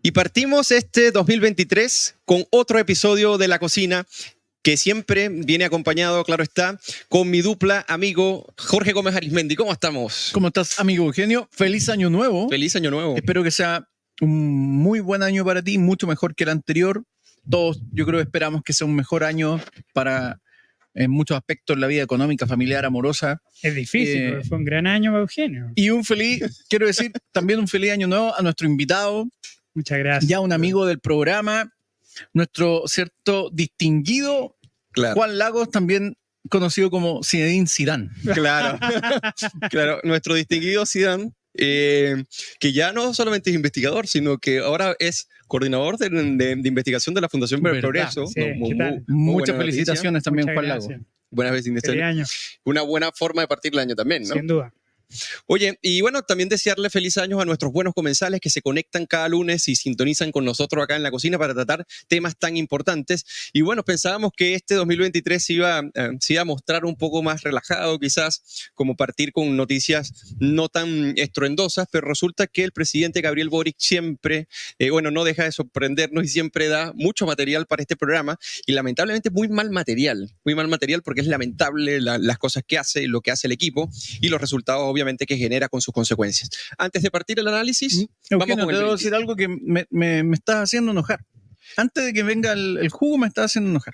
Y partimos este 2023 con otro episodio de La Cocina, que siempre viene acompañado, claro está, con mi dupla amigo Jorge Gómez Arismendi. ¿Cómo estamos? ¿Cómo estás, amigo Eugenio? Feliz año nuevo. Feliz año nuevo. Espero que sea un muy buen año para ti, mucho mejor que el anterior. Todos, yo creo, esperamos que sea un mejor año para en muchos aspectos la vida económica, familiar, amorosa. Es difícil, porque fue un gran año para Eugenio. Y quiero decir, también un feliz año nuevo a nuestro invitado. Muchas gracias. Ya un amigo del programa, nuestro cierto distinguido Juan Lagos, también conocido como Zinedine Zidane. Claro, claro, nuestro distinguido Zidane, que ya no solamente es investigador, sino que ahora es coordinador de investigación de la Fundación para el Progreso. Sí, Muchas felicitaciones también, Juan Lagos. Buenas veces, una buena forma de partir el año también, ¿no? Sin duda. Oye, y bueno, también desearle feliz años a nuestros buenos comensales que se conectan cada lunes y sintonizan con nosotros acá en La Cocina para tratar temas tan importantes. Y bueno, pensábamos que este 2023 se iba a mostrar un poco más relajado, quizás, como partir con noticias no tan estruendosas, pero resulta que el presidente Gabriel Boric siempre, no deja de sorprendernos y siempre da mucho material para este programa, y lamentablemente muy mal material porque es lamentable las cosas que hace, lo que hace el equipo y los resultados obviamente que genera con sus consecuencias. Antes de partir el análisis, Eugenio, vamos con debo decir algo que me estás haciendo enojar. Antes de que venga el jugo me estás haciendo enojar.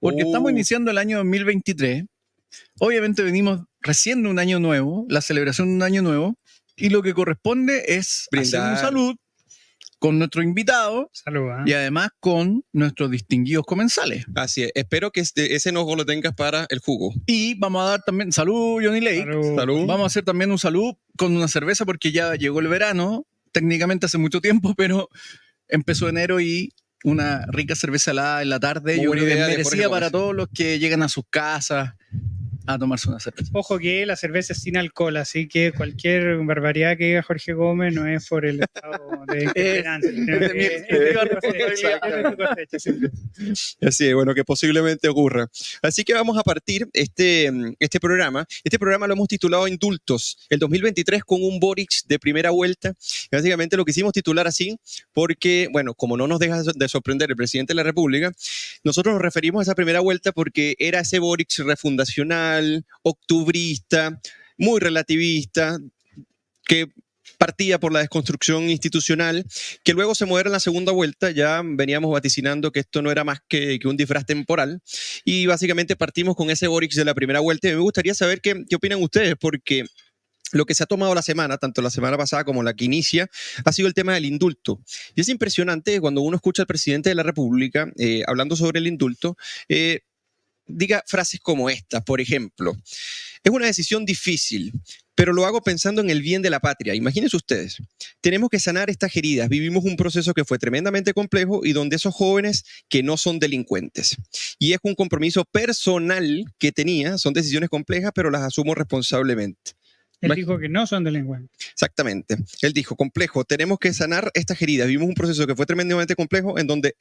Porque estamos iniciando el año 2023. Obviamente venimos recién de un año nuevo, la celebración de un año nuevo, y lo que corresponde es brindar, hacer un salud con nuestro invitado. Salud, y además con nuestros distinguidos comensales. Así es. Espero que ese enojo lo tengas para el jugo. Y vamos a dar también salud, Johnny Lake. Salud. Vamos a hacer también un salud con una cerveza porque ya llegó el verano, técnicamente hace mucho tiempo, pero empezó enero y una rica cerveza helada en la tarde. Yo creo que es merecida para todos los que llegan a sus casas a tomarse una cerveza. Ojo que la cerveza es sin alcohol, así que cualquier barbaridad que diga Jorge Gómez no es por el estado de esperanza. Así es, bueno, que posiblemente ocurra. Así que vamos a partir este programa. Este programa lo hemos titulado Indultos, el 2023 con un Boric de primera vuelta. Y básicamente lo quisimos titular así porque, bueno, como no nos deja de sorprender el presidente de la República, nosotros nos referimos a esa primera vuelta porque era ese Boric refundacional, octubrista, muy relativista, que partía por la desconstrucción institucional, que luego se modera en la segunda vuelta. Ya veníamos vaticinando que esto no era más que un disfraz temporal, y básicamente partimos con ese Boric de la primera vuelta. Y me gustaría saber qué opinan ustedes, porque lo que se ha tomado la semana, tanto la semana pasada como la que inicia, ha sido el tema del indulto. Y es impresionante cuando uno escucha al presidente de la República hablando sobre el indulto, diga frases como esta, por ejemplo: es una decisión difícil, pero lo hago pensando en el bien de la patria. Imagínense ustedes, tenemos que sanar estas heridas. Vivimos un proceso que fue tremendamente complejo y donde esos jóvenes que no son delincuentes. Y es un compromiso personal que tenía, son decisiones complejas, pero las asumo responsablemente. Él dijo que no son delincuentes. Exactamente. Él dijo, complejo, tenemos que sanar estas heridas. Vivimos un proceso que fue tremendamente complejo en donde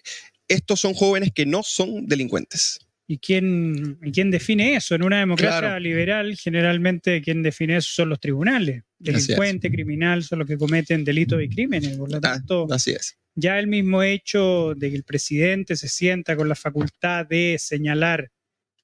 estos son jóvenes que no son delincuentes. ¿Y quién define eso? En una democracia liberal, generalmente quien define eso son los tribunales. Delincuente, criminal, son los que cometen delitos y crímenes. Por lo tanto, así es. Ya el mismo hecho de que el presidente se sienta con la facultad de señalar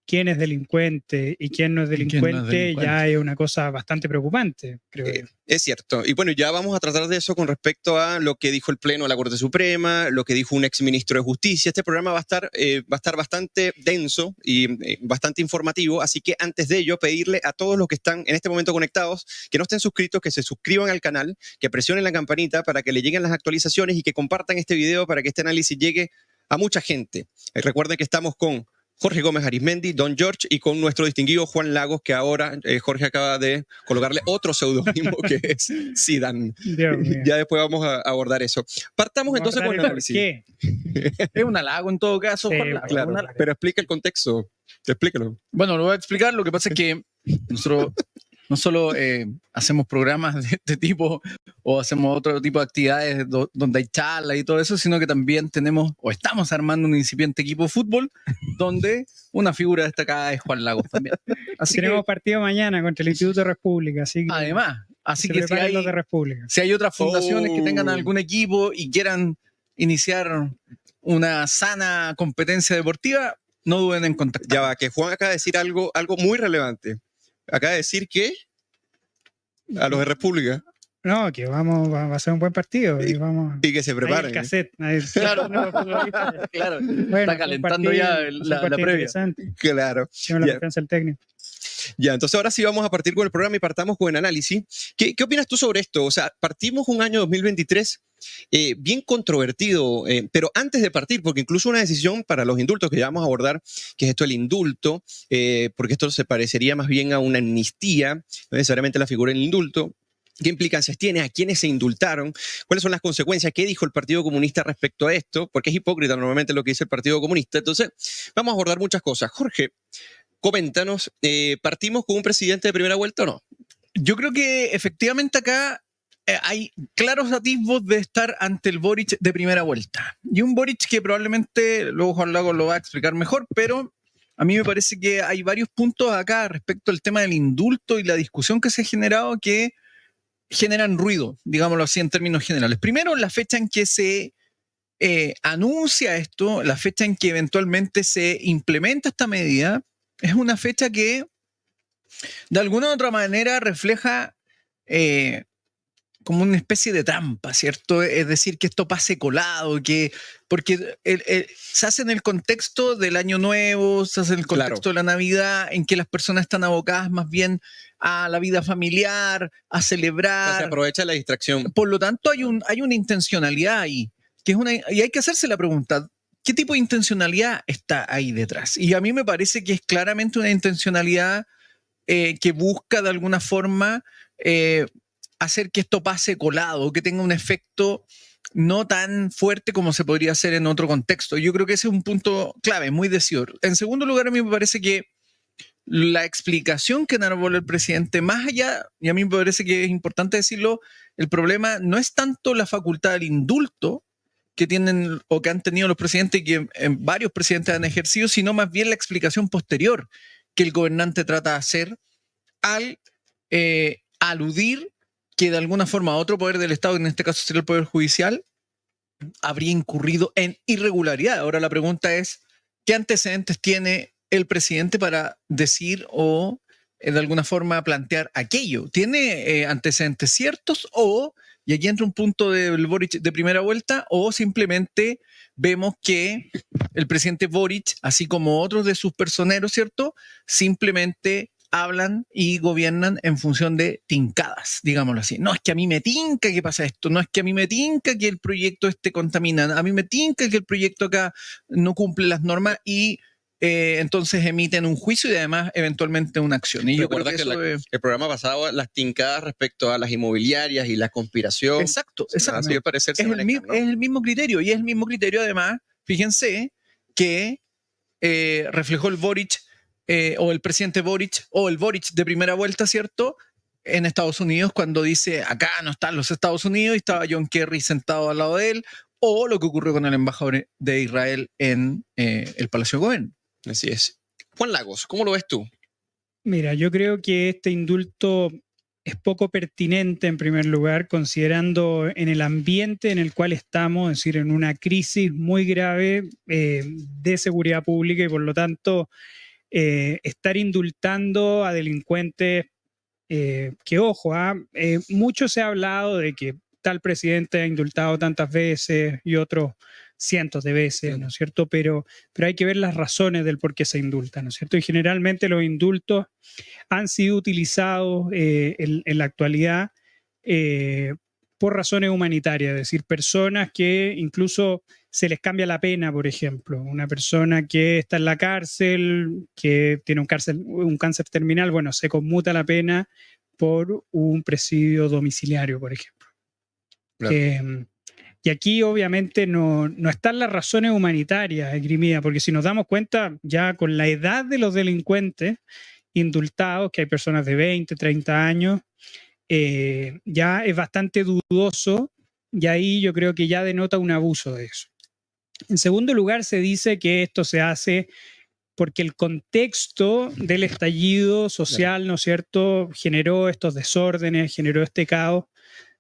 quién es delincuente y quién no es delincuente, ya es una cosa bastante preocupante, creo yo. Es cierto. Y bueno, ya vamos a tratar de eso con respecto a lo que dijo el Pleno de la Corte Suprema, lo que dijo un exministro de Justicia. Este programa va a estar bastante denso y bastante informativo, así que antes de ello, pedirle a todos los que están en este momento conectados, que no estén suscritos, que se suscriban al canal, que presionen la campanita para que le lleguen las actualizaciones y que compartan este video para que este análisis llegue a mucha gente. Recuerden que estamos con Jorge Gómez Arismendi, Don George, y con nuestro distinguido Juan Lagos, que ahora Jorge acaba de colocarle otro seudónimo que es Zidane. Ya después vamos a abordar eso. Partamos entonces con el análisis. ¿Qué? Es un halago en todo caso, Juan Lagos. Claro, pero explica el contexto. Explícalo. Bueno, lo voy a explicar. Lo que pasa es que nosotros no solo hacemos programas de este tipo o hacemos otro tipo de actividades donde hay charlas y todo eso, sino que también tenemos o estamos armando un incipiente equipo de fútbol donde una figura destacada es Juan Lagos también. Así tenemos partido mañana contra el Instituto de República. Así que además, así que si hay otras fundaciones que tengan algún equipo y quieran iniciar una sana competencia deportiva, no duden en contactar. Ya va, que Juan acaba de decir algo muy relevante. Acaba de decir que a los de República. No, que va a ser un buen partido. Y que se preparen. Ahí el cassette. Claro, claro. Bueno, está calentando ya la previa. Claro. La defensa del técnico. Ya, entonces ahora sí vamos a partir con el programa y partamos con el análisis. ¿Qué opinas tú sobre esto? O sea, partimos un año 2023 bien controvertido, pero antes de partir, porque incluso una decisión para los indultos que ya vamos a abordar, que es esto el indulto, porque esto se parecería más bien a una amnistía, no necesariamente la figura del indulto. ¿Qué implicancias tiene? ¿A quiénes se indultaron? ¿Cuáles son las consecuencias? ¿Qué dijo el Partido Comunista respecto a esto? Porque es hipócrita normalmente lo que dice el Partido Comunista. Entonces, vamos a abordar muchas cosas. Jorge, coméntanos, ¿partimos con un presidente de primera vuelta o no? Yo creo que efectivamente acá hay claros atisbos de estar ante el Boric de primera vuelta. Y un Boric que probablemente, luego Juan Lagos lo va a explicar mejor, pero a mí me parece que hay varios puntos acá respecto al tema del indulto y la discusión que se ha generado que generan ruido, digámoslo así en términos generales. Primero, la fecha en que se anuncia esto, la fecha en que eventualmente se implementa esta medida, es una fecha que de alguna u otra manera refleja como una especie de trampa, ¿cierto? Es decir, que esto pase colado, porque se hace en el contexto del Año Nuevo, se hace en el contexto de la Navidad, en que las personas están abocadas más bien a la vida familiar, a celebrar. O sea, se aprovecha la distracción. Por lo tanto, hay una intencionalidad ahí, y hay que hacerse la pregunta, ¿qué tipo de intencionalidad está ahí detrás? Y a mí me parece que es claramente una intencionalidad que busca de alguna forma hacer que esto pase colado, que tenga un efecto no tan fuerte como se podría hacer en otro contexto. Yo creo que ese es un punto clave, muy decidor. En segundo lugar, a mí me parece que la explicación que enarbola el presidente, más allá, y a mí me parece que es importante decirlo, el problema no es tanto la facultad del indulto que tienen o que han tenido los presidentes y que varios presidentes han ejercido, sino más bien la explicación posterior que el gobernante trata de hacer al aludir que de alguna forma otro poder del Estado, en este caso sería el Poder Judicial, habría incurrido en irregularidad. Ahora la pregunta es, ¿qué antecedentes tiene el presidente para decir o de alguna forma plantear aquello? ¿Tiene antecedentes ciertos y aquí entra un punto del Boric de primera vuelta, o simplemente vemos que el presidente Boric, así como otros de sus personeros, ¿cierto?, simplemente hablan y gobiernan en función de tincadas, digámoslo así. No es que a mí me tinca que pasa esto, no es que a mí me tinca que el proyecto esté contaminado, a mí me tinca que el proyecto acá no cumple las normas y entonces emiten un juicio y además eventualmente una acción. Y yo creo que el programa pasado, las tincadas respecto a las inmobiliarias y la conspiración. Exacto. Así de parecer es el mismo criterio, y es el mismo criterio además, fíjense, que reflejó el Boric o el presidente Boric o el Boric de primera vuelta, ¿cierto?, en Estados Unidos, cuando dice acá no están los Estados Unidos y estaba John Kerry sentado al lado de él, o lo que ocurrió con el embajador de Israel en el Palacio de Gobierno. Así es. Juan Lagos, ¿cómo lo ves tú? Mira, yo creo que este indulto es poco pertinente en primer lugar, considerando en el ambiente en el cual estamos, es decir, en una crisis muy grave de seguridad pública, y por lo tanto estar indultando a delincuentes que, ojo, mucho se ha hablado de que tal presidente ha indultado tantas veces y otros cientos de veces, ¿no es cierto? Pero hay que ver las razones del por qué se indulta, ¿no es cierto? Y generalmente los indultos han sido utilizados en la actualidad por razones humanitarias, es decir, personas que incluso se les cambia la pena, por ejemplo. Una persona que está en la cárcel, que tiene un cáncer terminal, bueno, se conmuta la pena por un presidio domiciliario, por ejemplo. Claro. Y aquí obviamente no están las razones humanitarias esgrimidas, porque si nos damos cuenta, ya con la edad de los delincuentes indultados, que hay personas de 20, 30 años, ya es bastante dudoso, y ahí yo creo que ya denota un abuso de eso. En segundo lugar, se dice que esto se hace porque el contexto del estallido social, ¿no es cierto?, generó estos desórdenes, generó este caos.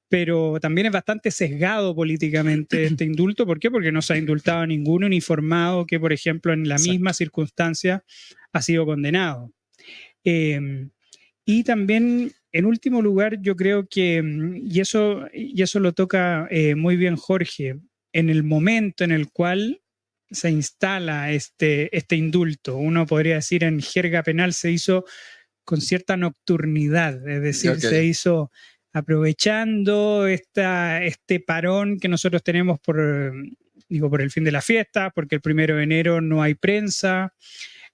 pero también es bastante sesgado políticamente este indulto. ¿Por qué? Porque no se ha indultado a ningún uniformado que, por ejemplo, en la misma circunstancia ha sido condenado. Y también, en último lugar, yo creo que, y eso lo toca muy bien Jorge, en el momento en el cual se instala este indulto, uno podría decir en jerga penal, se hizo con cierta nocturnidad, es decir, se hizo aprovechando este parón que nosotros tenemos por el fin de la fiesta, porque el 1 de enero no hay prensa,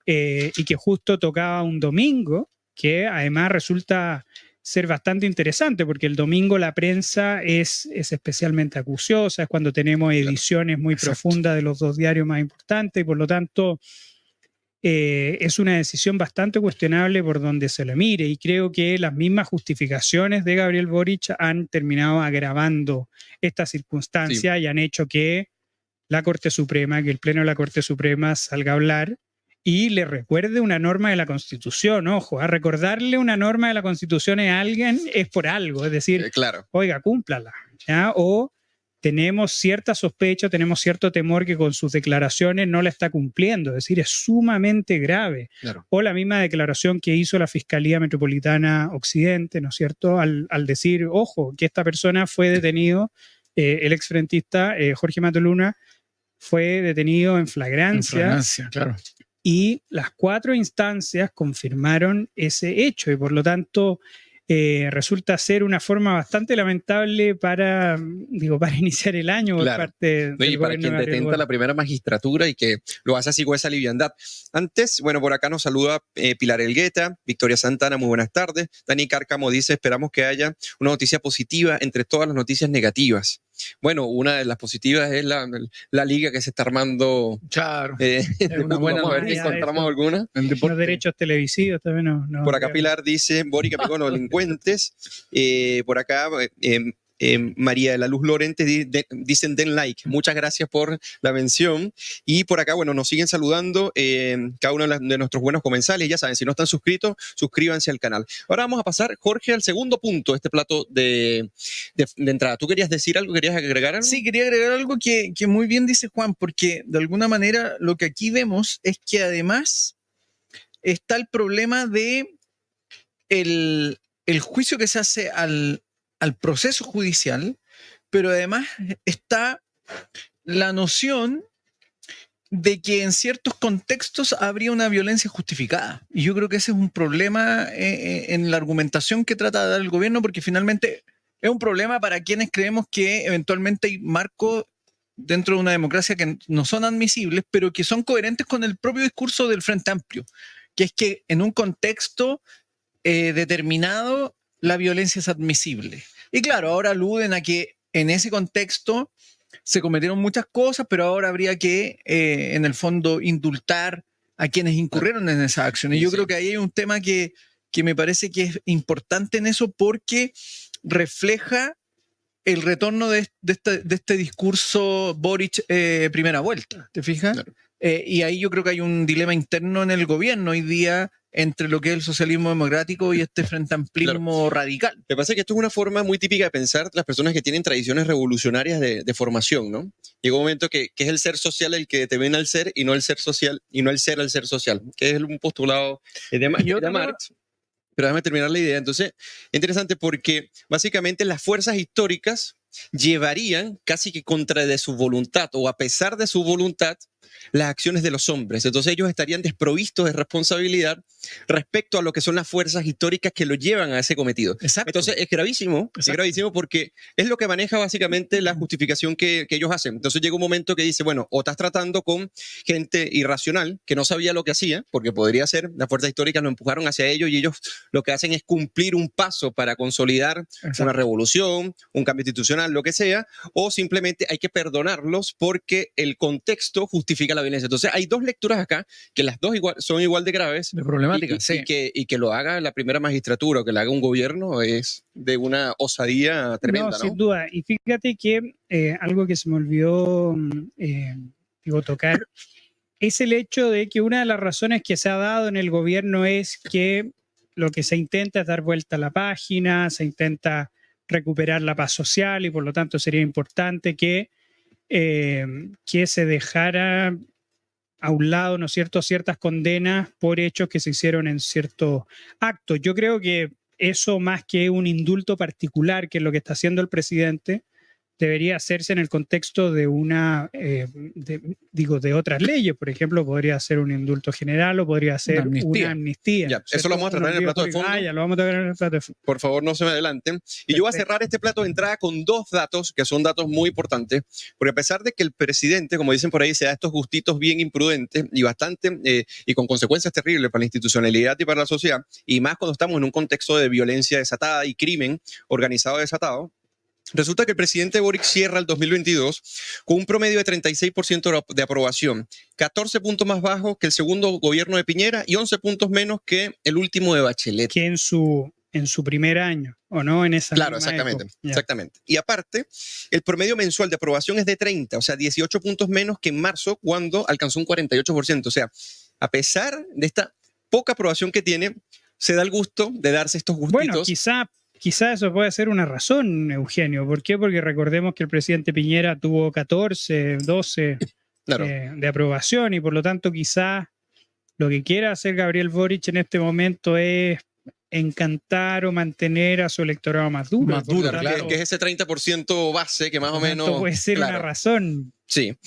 y que justo tocaba un domingo, que además resulta ser bastante interesante, porque el domingo la prensa es especialmente acuciosa, es cuando tenemos ediciones muy profundas de los 2 diarios más importantes, y por lo tanto es una decisión bastante cuestionable por donde se lo mire, y creo que las mismas justificaciones de Gabriel Boric han terminado agravando esta circunstancia y han hecho que la Corte Suprema, que el Pleno de la Corte Suprema salga a hablar y le recuerde una norma de la Constitución. Ojo, a recordarle una norma de la Constitución a alguien es por algo, es decir, oiga, cúmplala, ¿ya? O tenemos cierta sospecha, tenemos cierto temor que con sus declaraciones no la está cumpliendo, es decir, es sumamente grave. O la misma declaración que hizo la Fiscalía Metropolitana Occidente, ¿no es cierto?, al decir, ojo, que esta persona fue detenido, el exfrentista Jorge Matoluna fue detenido en flagrancia. En flagrancia, claro. Y las 4 instancias confirmaron ese hecho, y por lo tanto resulta ser una forma bastante lamentable para iniciar el año por parte del y para quien detenta la primera magistratura y que lo hace así con esa liviandad. Antes, bueno, por acá nos saluda Pilar Elgueta, Victoria Santana, muy buenas tardes. Dani Cárcamo dice, esperamos que haya una noticia positiva entre todas las noticias negativas. Bueno, una de las positivas es la liga que se está armando. Claro. Una buena, vamos a ver si encontramos alguna. Los derechos televisivos también no. Por acá Pilar dice, Boric aplicó los delincuentes. Por acá María de la Luz Lorente dicen den like. Muchas gracias por la mención. Y por acá, bueno, nos siguen saludando cada uno de nuestros buenos comensales. Ya saben, si no están suscritos, suscríbanse al canal. Ahora vamos a pasar, Jorge, al segundo punto de este plato de entrada. ¿Tú querías decir algo? ¿Querías agregar algo? Sí, quería agregar algo que muy bien dice Juan, porque de alguna manera lo que aquí vemos es que además está el problema de el juicio que se hace al proceso judicial, pero además está la noción de que en ciertos contextos habría una violencia justificada. Y yo creo que ese es un problema en la argumentación que trata de dar el gobierno, porque finalmente es un problema para quienes creemos que eventualmente hay marcos dentro de una democracia que no son admisibles, pero que son coherentes con el propio discurso del Frente Amplio, que es que en un contexto determinado la violencia es admisible. Y claro, ahora aluden a que en ese contexto se cometieron muchas cosas, pero ahora habría que, en el fondo, indultar a quienes incurrieron en esas acciones. Yo creo que ahí hay un tema que me parece que es importante en eso, porque refleja el retorno de este discurso Boric primera vuelta, ¿te fijas? Claro. Y ahí yo creo que hay un dilema interno en el gobierno hoy día entre lo que es el socialismo democrático y este frente amplismo radical. Me parece que esto es una forma muy típica de pensar las personas que tienen tradiciones revolucionarias de formación, ¿no? Llega un momento que es el ser social el que determina el ser y no el ser social, y no el ser al ser social, que es un postulado de Marx. Pero déjame terminar la idea. Entonces, interesante porque básicamente las fuerzas históricas llevarían casi que contra de su voluntad o a pesar de su voluntad las acciones de los hombres. Entonces ellos estarían desprovistos de responsabilidad respecto a lo que son las fuerzas históricas que lo llevan a ese cometido. Exacto. Entonces es gravísimo porque es lo que maneja básicamente la justificación que ellos hacen. Entonces llega un momento que dice, bueno, o estás tratando con gente irracional que no sabía lo que hacía, porque podría ser, las fuerzas históricas lo empujaron hacia ellos y ellos lo que hacen es cumplir un paso para consolidar una revolución, un cambio institucional, lo que sea, o simplemente hay que perdonarlos porque el contexto justifica la violencia. Entonces hay dos lecturas acá, que las dos son igual de graves. De problemáticas, sí. Y que lo haga la primera magistratura o que lo haga un gobierno es de una osadía tremenda, ¿no? Sin duda. Y fíjate que algo que se me olvidó tocar es el hecho de que una de las razones que se ha dado en el gobierno es que lo que se intenta es dar vuelta a la página, se intenta recuperar la paz social y por lo tanto sería importante que se dejara a un lado, ¿no es cierto?, ciertas condenas por hechos que se hicieron en ciertos actos. Yo creo que eso, más que un indulto particular, que es lo que está haciendo el presidente, debería hacerse en el contexto de de otras leyes. Por ejemplo, podría ser un indulto general o podría ser una amnistía. Ya, eso lo vamos a tratar en el plato de fondo. Ya lo vamos a tratar en el plato de fondo. Por favor, no se me adelanten. Y yo voy a cerrar este plato de entrada con 2 datos, que son datos muy importantes, porque a pesar de que el presidente, como dicen por ahí, se da estos gustitos bien imprudentes y bastante, y con consecuencias terribles para la institucionalidad y para la sociedad, y más cuando estamos en un contexto de violencia desatada y crimen organizado desatado, resulta que el presidente Boric cierra el 2022 con un promedio de 36% de aprobación, 14 puntos más bajo que el segundo gobierno de Piñera y 11 puntos menos que el último de Bachelet. Que en su primer año, ¿o no? En esa Claro, exactamente. Y aparte, el promedio mensual de aprobación es de 30, o sea, 18 puntos menos que en marzo, cuando alcanzó un 48%. O sea, a pesar de esta poca aprobación que tiene, se da el gusto de darse estos gustitos. Bueno, quizá eso puede ser una razón, Eugenio. ¿Por qué? Porque recordemos que el presidente Piñera tuvo 14, 12 claro, de aprobación y por lo tanto quizá lo que quiera hacer Gabriel Boric en este momento es encantar o mantener a su electorado más duro. Claro, que es ese 30% base que más o menos... Puede ser una razón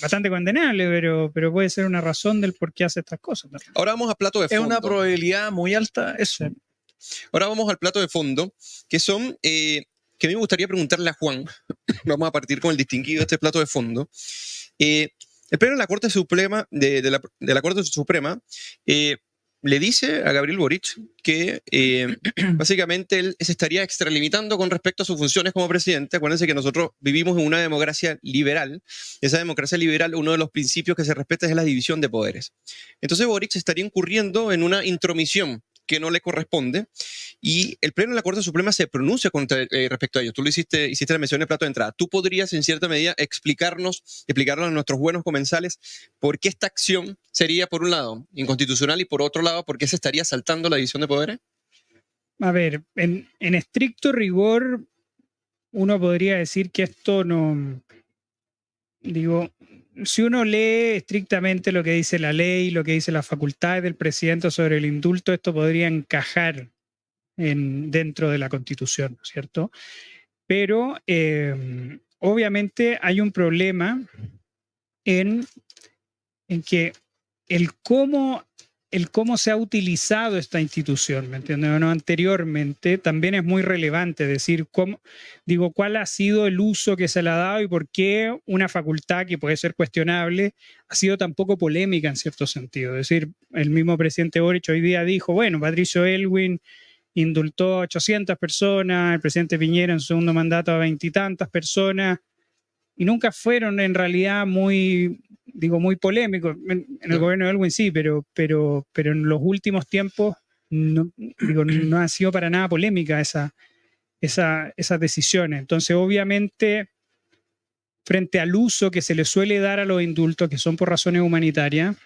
bastante condenable, pero puede ser una razón del por qué hace estas cosas. Ahora vamos a plato de fondo. Es una probabilidad muy alta eso. Sí. Ahora vamos al plato de fondo, que son, que a mí me gustaría preguntarle a Juan, vamos a partir con el distinguido de este plato de fondo. El Pleno de la Corte Suprema, de la Corte Suprema, le dice a Gabriel Boric que básicamente él se estaría extralimitando con respecto a sus funciones como presidente. Acuérdense que nosotros vivimos en una democracia liberal. Esa democracia liberal, uno de los principios que se respeta es la división de poderes. Entonces Boric estaría incurriendo en una intromisión que no le corresponde, y el Pleno de la Corte Suprema se pronuncia respecto a ello. Tú lo hiciste la mención en el plato de entrada. ¿Tú podrías, en cierta medida, explicarle a nuestros buenos comensales por qué esta acción sería, por un lado, inconstitucional y por otro lado, por qué se estaría saltando la división de poderes? A ver, en estricto rigor, uno podría decir que esto no... Digo, si uno lee estrictamente lo que dice la ley, lo que dice las facultades del presidente sobre el indulto, esto podría encajar dentro de la Constitución, ¿no es cierto? Pero obviamente hay un problema en que el cómo se ha utilizado esta institución, ¿me entiendes? Bueno, anteriormente también es muy relevante decir cuál ha sido el uso que se le ha dado y por qué una facultad que puede ser cuestionable ha sido tan poco polémica en cierto sentido. Es decir, el mismo presidente Boric hoy día dijo, bueno, Patricio Aylwin indultó a 800 personas, el presidente Piñera en su segundo mandato a 20 y tantas personas, y nunca fueron en realidad muy polémicos. En el gobierno de Aylwin sí, pero en los últimos tiempos no ha sido para nada polémica esas decisiones. Entonces, obviamente, frente al uso que se le suele dar a los indultos, que son por razones humanitarias,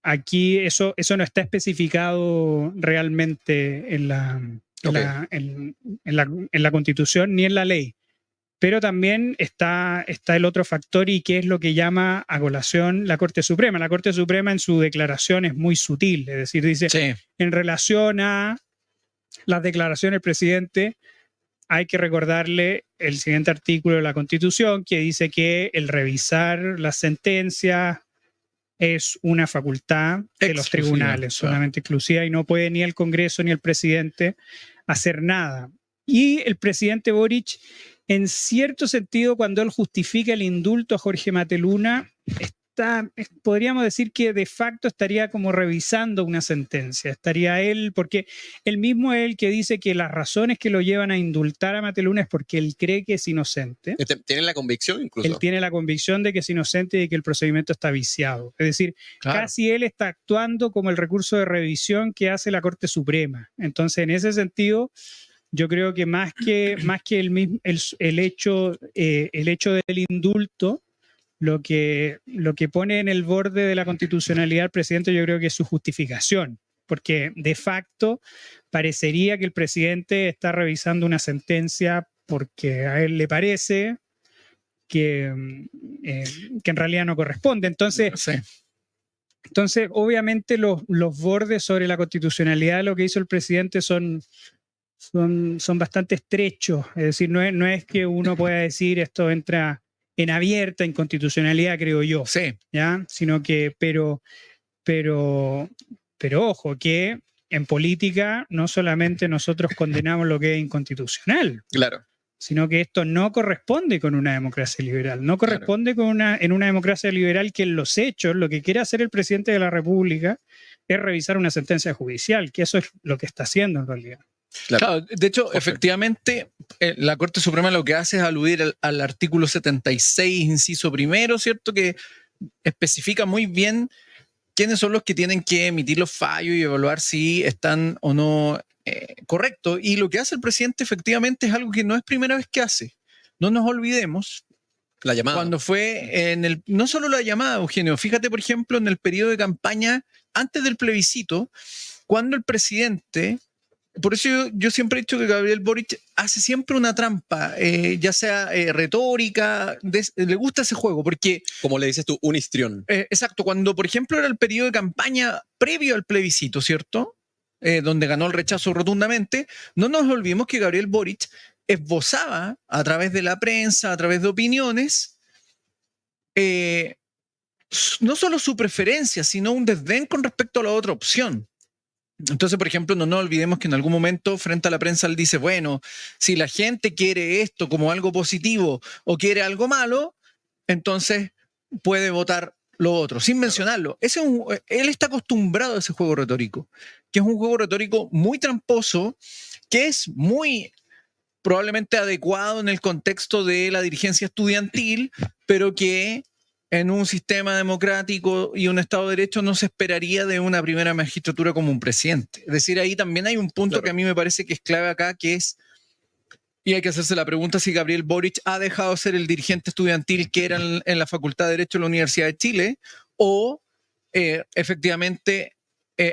aquí eso no está especificado realmente en la Constitución ni en la ley. Pero también está el otro factor, y que es lo que llama a colación la Corte Suprema. La Corte Suprema en su declaración es muy sutil, es decir, dice, en relación a las declaraciones del presidente, hay que recordarle el siguiente artículo de la Constitución, que dice que el revisar las sentencias es una facultad de los tribunales, solamente exclusiva, y no puede ni el Congreso ni el presidente hacer nada. Y el presidente Boric, en cierto sentido, cuando él justifica el indulto a Jorge Mateluna, podríamos decir que de facto estaría como revisando una sentencia. Estaría él, porque él mismo es el que dice que las razones que lo llevan a indultar a Mateluna es porque él cree que es inocente. ¿Tiene la convicción incluso? Él tiene la convicción de que es inocente y de que el procedimiento está viciado. Es decir, casi él está actuando como el recurso de revisión que hace la Corte Suprema. Entonces, en ese sentido, yo creo que más que el hecho del indulto, lo que pone en el borde de la constitucionalidad al presidente, yo creo que es su justificación, porque de facto parecería que el presidente está revisando una sentencia porque a él le parece que en realidad no corresponde. Entonces, Sí. obviamente, los bordes sobre la constitucionalidad de lo que hizo el presidente son bastante estrechos. Es decir, no es que uno pueda decir esto entra en abierta inconstitucionalidad, creo yo. Sí. ¿Ya? Sino que, pero ojo, que en política no solamente nosotros condenamos lo que es inconstitucional, Claro. sino que esto no corresponde con una democracia liberal. No corresponde en una democracia liberal que en los hechos lo que quiere hacer el presidente de la República es revisar una sentencia judicial, que eso es lo que está haciendo en realidad. Claro, de hecho, efectivamente, la Corte Suprema lo que hace es aludir al artículo 76, inciso primero, ¿cierto? Que especifica muy bien quiénes son los que tienen que emitir los fallos y evaluar si están o no correctos. Y lo que hace el presidente efectivamente es algo que no es primera vez que hace. No nos olvidemos. La llamada. Cuando fue no solo la llamada, Eugenio, fíjate, por ejemplo, en el periodo de campaña antes del plebiscito, cuando el presidente... Por eso yo siempre he dicho que Gabriel Boric hace siempre una trampa, ya sea retórica, le gusta ese juego, porque... Como le dices tú, un histrión. Exacto, cuando por ejemplo era el periodo de campaña previo al plebiscito, ¿cierto? Donde ganó el rechazo rotundamente, no nos olvidemos que Gabriel Boric esbozaba a través de la prensa, a través de opiniones, no solo su preferencia, sino un desdén con respecto a la otra opción. Entonces, por ejemplo, no nos olvidemos que en algún momento frente a la prensa él dice, bueno, si la gente quiere esto como algo positivo o quiere algo malo, entonces puede votar lo otro, sin mencionarlo. Él está acostumbrado a ese juego retórico, que es un juego retórico muy tramposo, que es muy probablemente adecuado en el contexto de la dirigencia estudiantil, pero que en un sistema democrático y un Estado de Derecho no se esperaría de una primera magistratura como un presidente. Es decir, ahí también hay un punto que a mí me parece que es clave acá, que es, y hay que hacerse la pregunta si Gabriel Boric ha dejado de ser el dirigente estudiantil que era en la Facultad de Derecho de la Universidad de Chile, o efectivamente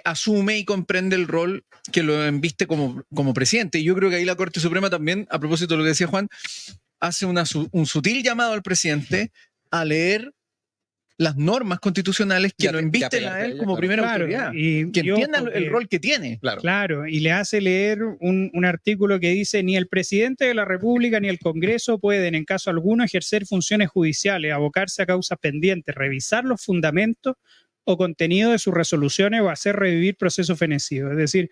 asume y comprende el rol que lo embiste como presidente. Y yo creo que ahí la Corte Suprema también, a propósito de lo que decía Juan, hace un sutil llamado al presidente a leer las normas constitucionales que lo embisten a él como primera autoridad. Y que entienda el rol que tiene. Claro, y le hace leer un artículo que dice: ni el presidente de la República ni el Congreso pueden, en caso alguno, ejercer funciones judiciales, abocarse a causas pendientes, revisar los fundamentos o contenido de sus resoluciones o hacer revivir procesos fenecidos. Es decir,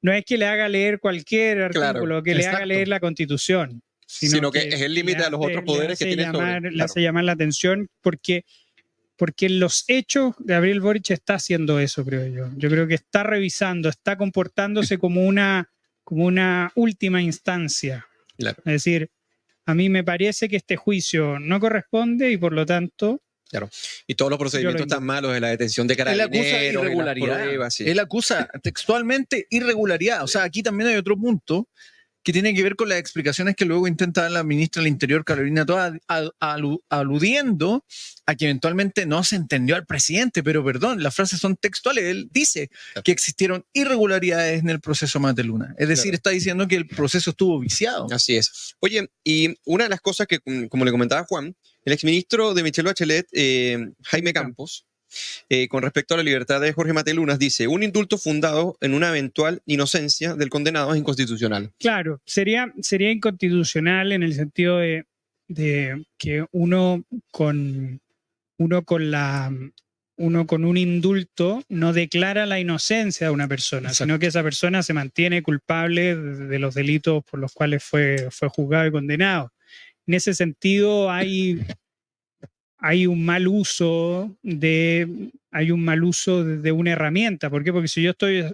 no es que le haga leer cualquier artículo, que le haga leer la Constitución, sino que es el límite a los otros poderes que tiene sobre. Le hace llamar la atención porque en los hechos Gabriel Boric está haciendo eso, creo yo. Yo creo que está revisando, está comportándose como una última instancia. Claro. Es decir, a mí me parece que este juicio no corresponde y por lo tanto... Claro. Y todos los procedimientos están malos de la detención de Carabineros. Él acusa irregularidad. Pruebas, sí. Él acusa textualmente irregularidad. O sea, aquí también hay otro punto que tiene que ver con las explicaciones que luego intenta dar la ministra del Interior, Carolina Toa, aludiendo a que eventualmente no se entendió al presidente, pero perdón, las frases son textuales. Él dice que existieron irregularidades en el proceso Mateluna. Es decir, está diciendo que el proceso estuvo viciado. Así es. Oye, y una de las cosas que, como le comentaba Juan, el exministro de Michelle Bachelet, Jaime Campos, con respecto a la libertad de Jorge Matelunas, dice: un indulto fundado en una eventual inocencia del condenado es inconstitucional. Claro, sería inconstitucional en el sentido de que uno con un indulto no declara la inocencia de una persona, sino que esa persona se mantiene culpable de los delitos por los cuales fue juzgado y condenado. En ese sentido hay un mal uso de una herramienta. ¿Por qué? Porque si yo estoy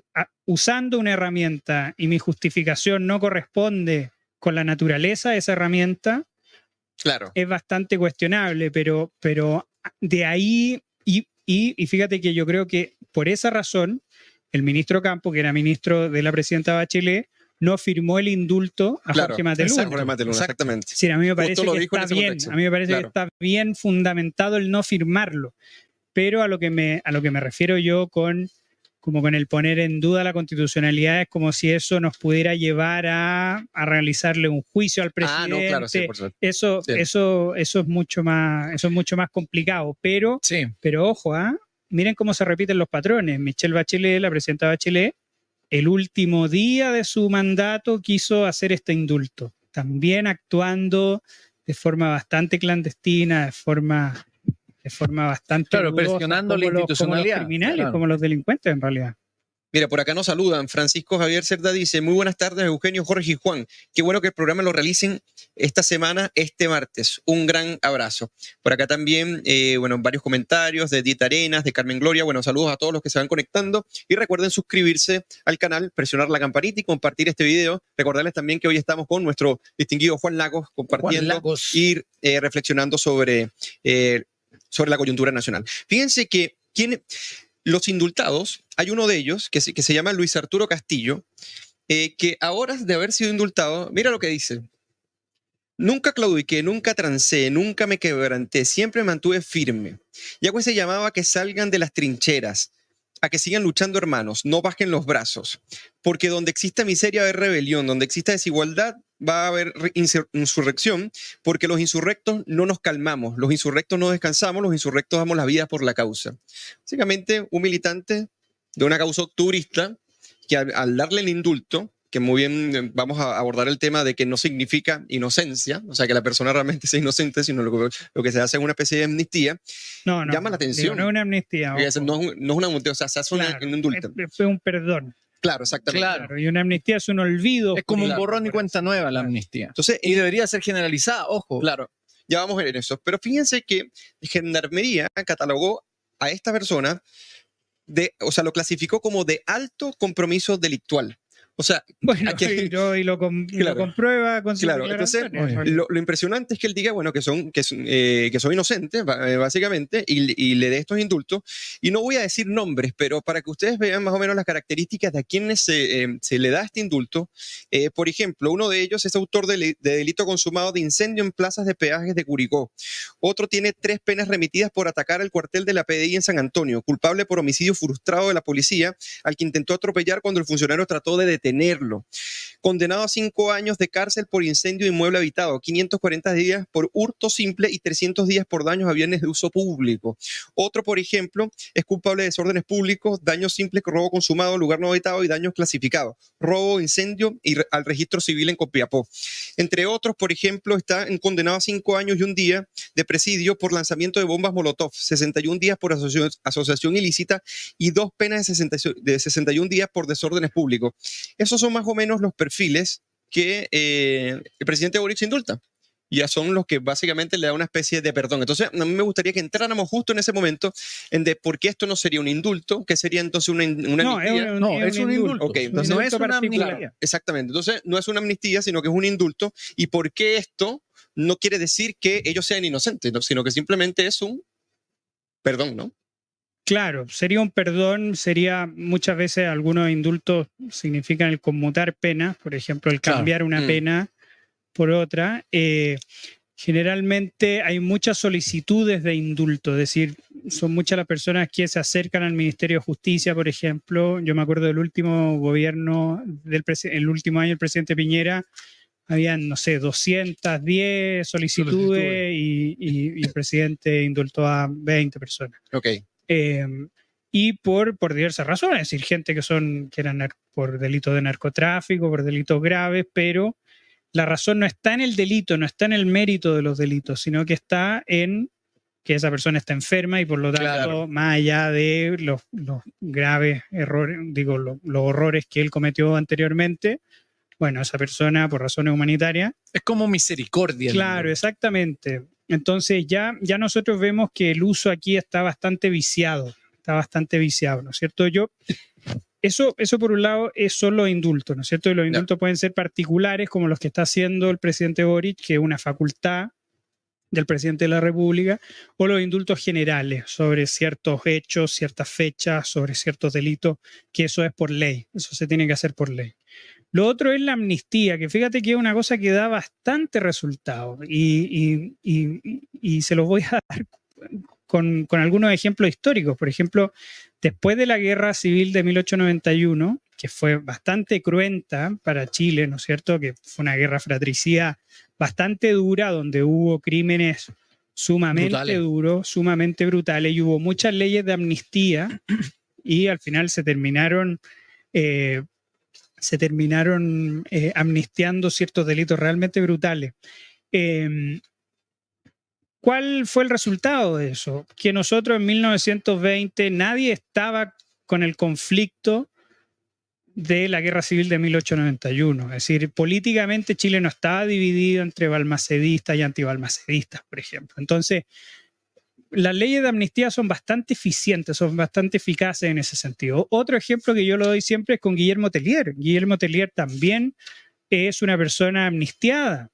usando una herramienta y mi justificación no corresponde con la naturaleza de esa herramienta, claro, es bastante cuestionable, pero de ahí, y fíjate que yo creo que por esa razón el ministro Campo, que era ministro de la presidenta Bachelet, no firmó el indulto a Jorge Mateluna. Jorge Mateluna, exactamente. Sí, a mí me parece que está bien. A mí me parece que está bien fundamentado el no firmarlo. Pero a lo que me refiero yo con como con el poner en duda la constitucionalidad, es como si eso nos pudiera llevar a realizarle un juicio al presidente. No, claro, sí, por supuesto. Eso es mucho más complicado, pero Sí. ojo, miren cómo se repiten los patrones. Michelle Bachelet, la presidenta Bachelet, el último día de su mandato quiso hacer este indulto, también actuando de forma bastante clandestina, de forma bastante Claro, dudosa, presionando la como institucionalidad. los criminales, Claro. como los delincuentes en realidad. Mira, por acá nos saludan. Francisco Javier Cerda dice, muy buenas tardes, Eugenio, Jorge y Juan. Qué bueno que el programa lo realicen esta semana, este martes. Un gran abrazo. Por acá también, varios comentarios de Dita Arenas, de Carmen Gloria. Bueno, saludos a todos los que se van conectando. Y recuerden suscribirse al canal, presionar la campanita y compartir este video. Recordarles también que hoy estamos con nuestro distinguido Juan Lagos, compartiendo y reflexionando sobre la coyuntura nacional. Fíjense que los indultados, hay uno de ellos que se llama Luis Arturo Castillo, que a horas de haber sido indultado, mira lo que dice. Nunca claudiqué, nunca trancé, nunca me quebranté, siempre me mantuve firme. Yahweh se llamaba a que salgan de las trincheras, a que sigan luchando hermanos, no bajen los brazos, porque donde exista miseria va a haber rebelión, donde exista desigualdad va a haber insurrección, porque los insurrectos no nos calmamos, los insurrectos no descansamos, los insurrectos damos la vida por la causa. Básicamente, un militante de una causa octubrista que al darle el indulto, que muy bien vamos a abordar el tema de que no significa inocencia, o sea, que la persona realmente sea inocente, sino lo que se hace es una especie de amnistía, llama la atención. No es una amnistía. No es una amnistía, o sea, se hace un indulto. Es un perdón. Claro, exactamente. Claro, y una amnistía es un olvido. Es como un borrón y cuenta nueva la amnistía. Entonces, y debería ser generalizada, ojo. Claro, ya vamos a ver eso. Pero fíjense que Gendarmería catalogó a esta persona, lo clasificó como de alto compromiso delictual. O sea, bueno, y lo comprueba con su entonces lo impresionante es que él diga, bueno, que son inocentes, básicamente, y le dé estos indultos. Y no voy a decir nombres, pero para que ustedes vean más o menos las características de a quienes se le da este indulto. Por ejemplo, uno de ellos es autor de delito consumado de incendio en plazas de peajes de Curicó. Otro tiene 3 penas remitidas por atacar el cuartel de la PDI en San Antonio, culpable por homicidio frustrado de la policía, al que intentó atropellar cuando el funcionario trató de detenerlo. Condenado a 5 años de cárcel por incendio de inmueble habitado, 540 días por hurto simple y 300 días por daños a bienes de uso público. Otro, por ejemplo, es culpable de desórdenes públicos, daños simples, robo consumado, lugar no habitado y daños clasificados, robo, incendio y al registro civil en Copiapó. Entre otros, por ejemplo, está condenado a 5 años y 1 día de presidio por lanzamiento de bombas Molotov, 61 días por asociación ilícita y 2 penas de 61 días por desórdenes públicos. Esos son más o menos los perfiles que el presidente Boric indulta. Ya son los que básicamente le da una especie de perdón. Entonces, a mí me gustaría que entráramos justo en ese momento en de por qué esto no sería un indulto, que sería entonces una amnistía. Es un indulto. Okay, entonces, no es una amnistía. Exactamente. Entonces, no es una amnistía, sino que es un indulto. ¿Y por qué esto no quiere decir que ellos sean inocentes, sino que simplemente es un perdón, ¿no? Claro, sería un perdón, sería muchas veces algunos indultos significan el conmutar penas, por ejemplo, el cambiar una pena por otra. Generalmente hay muchas solicitudes de indulto, es decir, son muchas las personas que se acercan al Ministerio de Justicia, por ejemplo. Yo me acuerdo del último gobierno, el último año del presidente Piñera, habían, no sé, 210 solicitudes y el presidente indultó a 20 personas. Okay. Y por diversas razones, es decir, gente que eran por delitos de narcotráfico, por delitos graves, pero la razón no está en el delito, no está en el mérito de los delitos, sino que está en que esa persona está enferma y por lo tanto, más allá de los graves errores, los horrores que él cometió anteriormente, bueno, esa persona por razones humanitarias. Es como misericordia. Claro, exactamente. Entonces ya nosotros vemos que el uso aquí está bastante viciado, ¿no es cierto? Eso por un lado son los indultos, ¿no es cierto? Y los indultos pueden ser particulares, como los que está haciendo el presidente Boric, que es una facultad del presidente de la República, o los indultos generales sobre ciertos hechos, ciertas fechas, sobre ciertos delitos, que eso es por ley, eso se tiene que hacer por ley. Lo otro es la amnistía, que fíjate que es una cosa que da bastante resultado y se los voy a dar con algunos ejemplos históricos. Por ejemplo, después de la Guerra Civil de 1891, que fue bastante cruenta para Chile, ¿no es cierto? Que fue una guerra fratricida bastante dura, donde hubo crímenes sumamente duros, sumamente brutales, y hubo muchas leyes de amnistía, y al final se terminaron amnistiando ciertos delitos realmente brutales. ¿Cuál fue el resultado de eso? Que nosotros en 1920 nadie estaba con el conflicto de la Guerra Civil de 1891. Es decir, políticamente Chile no estaba dividido entre balmacedistas y antibalmacedistas, por ejemplo. Entonces, las leyes de amnistía son bastante eficientes, son bastante eficaces en ese sentido. Otro ejemplo que yo lo doy siempre es con Guillermo Tellier. Guillermo Tellier también es una persona amnistiada.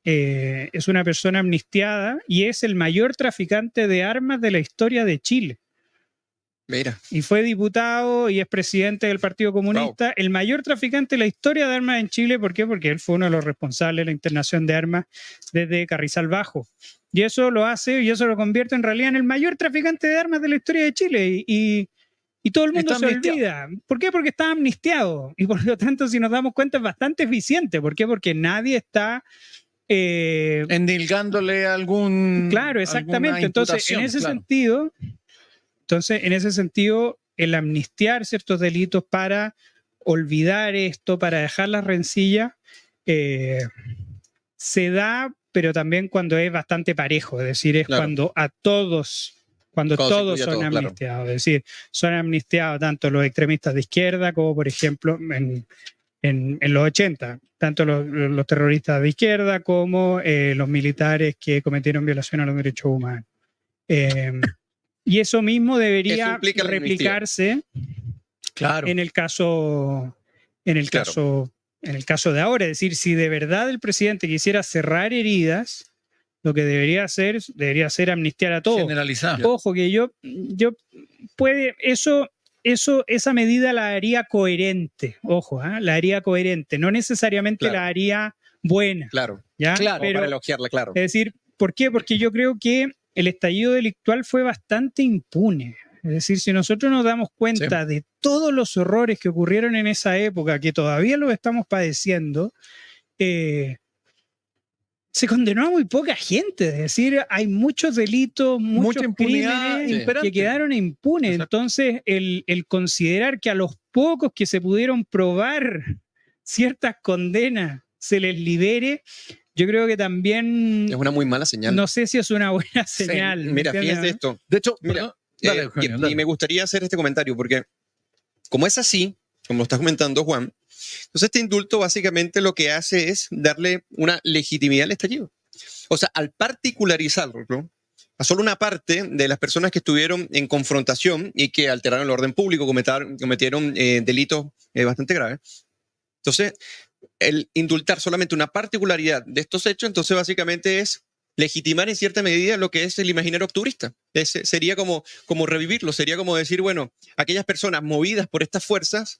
Es una persona amnistiada y es el mayor traficante de armas de la historia de Chile. Mira. Y fue diputado y es presidente del Partido Comunista, wow. El mayor traficante de la historia de armas en Chile. ¿Por qué? Porque él fue uno de los responsables de la internación de armas desde Carrizal Bajo. Y eso lo hace, y eso lo convierte en realidad en el mayor traficante de armas de la historia de Chile. Y todo el mundo se olvida. ¿Por qué? Porque está amnistiado. Y por lo tanto, si nos damos cuenta, es bastante eficiente. ¿Por qué? Porque nadie está... endilgándole algún... Claro, exactamente. Entonces, en ese sentido, el amnistiar ciertos delitos para olvidar esto, para dejar las rencillas, se da, pero también cuando es bastante parejo, es decir, es cuando a todos, cuando todos son amnistiados, es decir, son amnistiados tanto los extremistas de izquierda como, por ejemplo, en los 80, tanto los terroristas de izquierda como los militares que cometieron violación a los derechos humanos. Y eso mismo debería replicarse en el caso de ahora. Es decir, si de verdad el presidente quisiera cerrar heridas, lo que debería ser amnistiar a todos. Generalizar. Ojo, que esa medida la haría coherente. Ojo, la haría coherente. No necesariamente la haría buena. Claro, ¿ya? Pero, para elogiarla, claro. Es decir, ¿por qué? Porque yo creo que el estallido delictual fue bastante impune. Es decir, si nosotros nos damos cuenta de todos los horrores que ocurrieron en esa época, que todavía los estamos padeciendo, se condenó a muy poca gente. Es decir, hay muchos delitos, mucha impunidad que quedaron impunes. Exacto. Entonces, el considerar que a los pocos que se pudieron probar ciertas condenas se les libere, yo creo que también... Es una muy mala señal. No sé si es una buena señal. Sí. Mira, fíjense esto. De hecho, mira, dale, Eugenio, y me gustaría hacer este comentario, porque como es así, como lo estás comentando, Juan, entonces este indulto básicamente lo que hace es darle una legitimidad al estallido. O sea, al particularizarlo, ¿no?, a solo una parte de las personas que estuvieron en confrontación y que alteraron el orden público, cometieron delitos bastante graves. Entonces, el indultar solamente una particularidad de estos hechos, entonces básicamente es legitimar en cierta medida lo que es el imaginario octubrista. Sería como revivirlo, sería como decir, bueno, aquellas personas movidas por estas fuerzas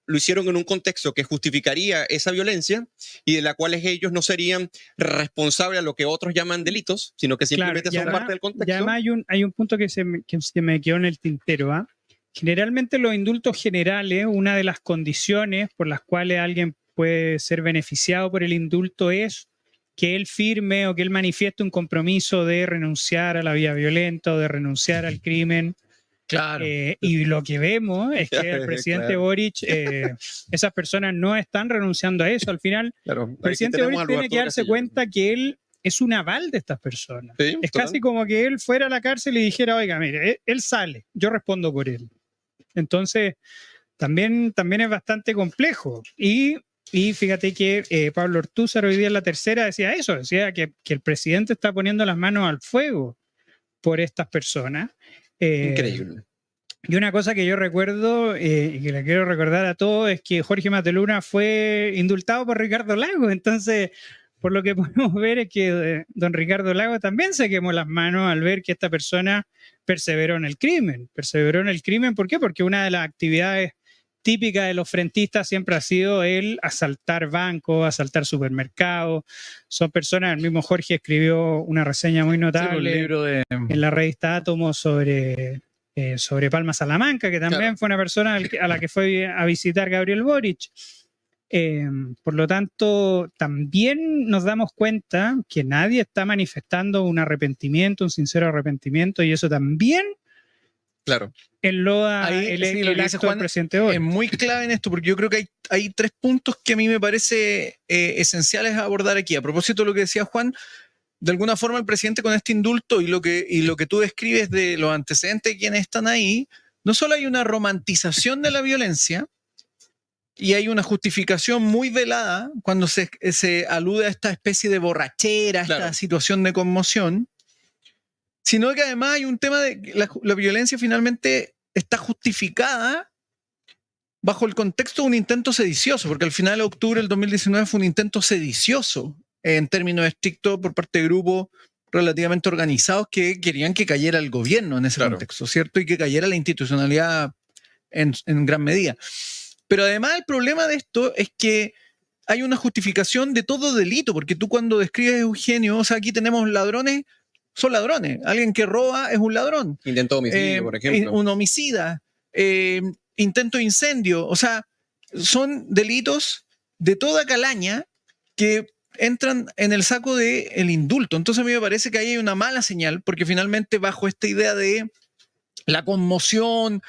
lo hicieron en un contexto que justificaría esa violencia y de la cual ellos no serían responsables a lo que otros llaman delitos, sino que simplemente son parte del contexto. Y además hay un punto que se me quedó en el tintero, ¿ah? Generalmente los indultos generales, una de las condiciones por las cuales alguien puede ser beneficiado por el indulto es que él firme o que él manifieste un compromiso de renunciar a la vía violenta o de renunciar al crimen. Claro. Y lo que vemos es que el presidente Boric, esas personas no están renunciando a eso. Al final, el presidente Boric tiene que darse cuenta que él es un aval de estas personas. Sí, es casi como que él fuera a la cárcel y dijera, oiga, mire, él sale, yo respondo por él. Entonces, también es bastante complejo. Y fíjate que Pablo Ortúzar hoy día en La Tercera decía eso, decía que el presidente está poniendo las manos al fuego por estas personas. Increíble. Y una cosa que yo recuerdo y que le quiero recordar a todos es que Jorge Mateluna fue indultado por Ricardo Lagos. Entonces, por lo que podemos ver es que don Ricardo Lagos también se quemó las manos al ver que esta persona perseveró en el crimen. ¿Por qué? Porque una de las actividades típicas de los frentistas siempre ha sido el asaltar bancos, asaltar supermercados. Son personas, el mismo Jorge escribió una reseña muy notable en la revista Átomo sobre sobre Palma Salamanca, que también fue una persona a la que fue a visitar Gabriel Boric. Por lo tanto, también nos damos cuenta que nadie está manifestando un arrepentimiento, un sincero arrepentimiento, y eso también enloda el acto del presidente Boric. Es muy clave en esto, porque yo creo que hay 3 puntos que a mí me parece esenciales a abordar aquí. A propósito de lo que decía Juan, de alguna forma el presidente con este indulto y lo que tú describes de los antecedentes de quienes están ahí, no solo hay una romantización de la violencia, y hay una justificación muy velada cuando se alude a esta especie de borrachera, a esta situación de conmoción, sino que además hay un tema de que la violencia finalmente está justificada bajo el contexto de un intento sedicioso, porque al final de octubre del 2019 fue un intento sedicioso en términos estrictos por parte de grupos relativamente organizados que querían que cayera el gobierno en ese contexto, ¿cierto? Y que cayera la institucionalidad en gran medida. Pero además el problema de esto es que hay una justificación de todo delito, porque tú cuando describes, Eugenio, o sea, aquí tenemos ladrones, son ladrones. Alguien que roba es un ladrón. Intento de homicidio, por ejemplo. Un homicida, intento de incendio, o sea, son delitos de toda calaña que entran en el saco del indulto. Entonces a mí me parece que ahí hay una mala señal, porque finalmente bajo esta idea de la conmoción,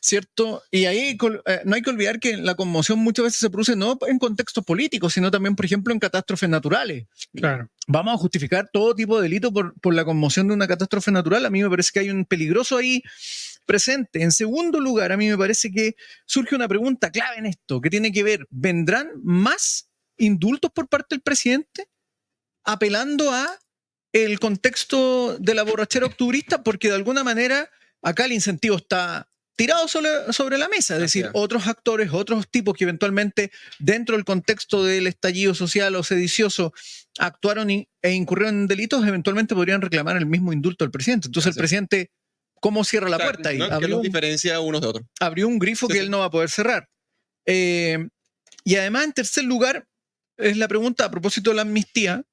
¿cierto? Y ahí no hay que olvidar que la conmoción muchas veces se produce no en contextos políticos, sino también, por ejemplo, en catástrofes naturales. Claro. Vamos a justificar todo tipo de delito por la conmoción de una catástrofe natural. A mí me parece que hay un peligroso ahí presente. En segundo lugar, a mí me parece que surge una pregunta clave en esto, que tiene que ver, ¿vendrán más indultos por parte del presidente? Apelando a el contexto de la borrachera octubrista, porque de alguna manera acá el incentivo está tirado sobre la mesa, es decir, otros actores, otros tipos que eventualmente dentro del contexto del estallido social o sedicioso actuaron e incurrieron en delitos, eventualmente podrían reclamar el mismo indulto del presidente. Entonces el presidente, ¿cómo cierra la puerta ahí? ¿No? ¿Qué los diferencia unos de otros? Abrió un grifo que él no va a poder cerrar. Y además, en tercer lugar, es la pregunta a propósito de la amnistía,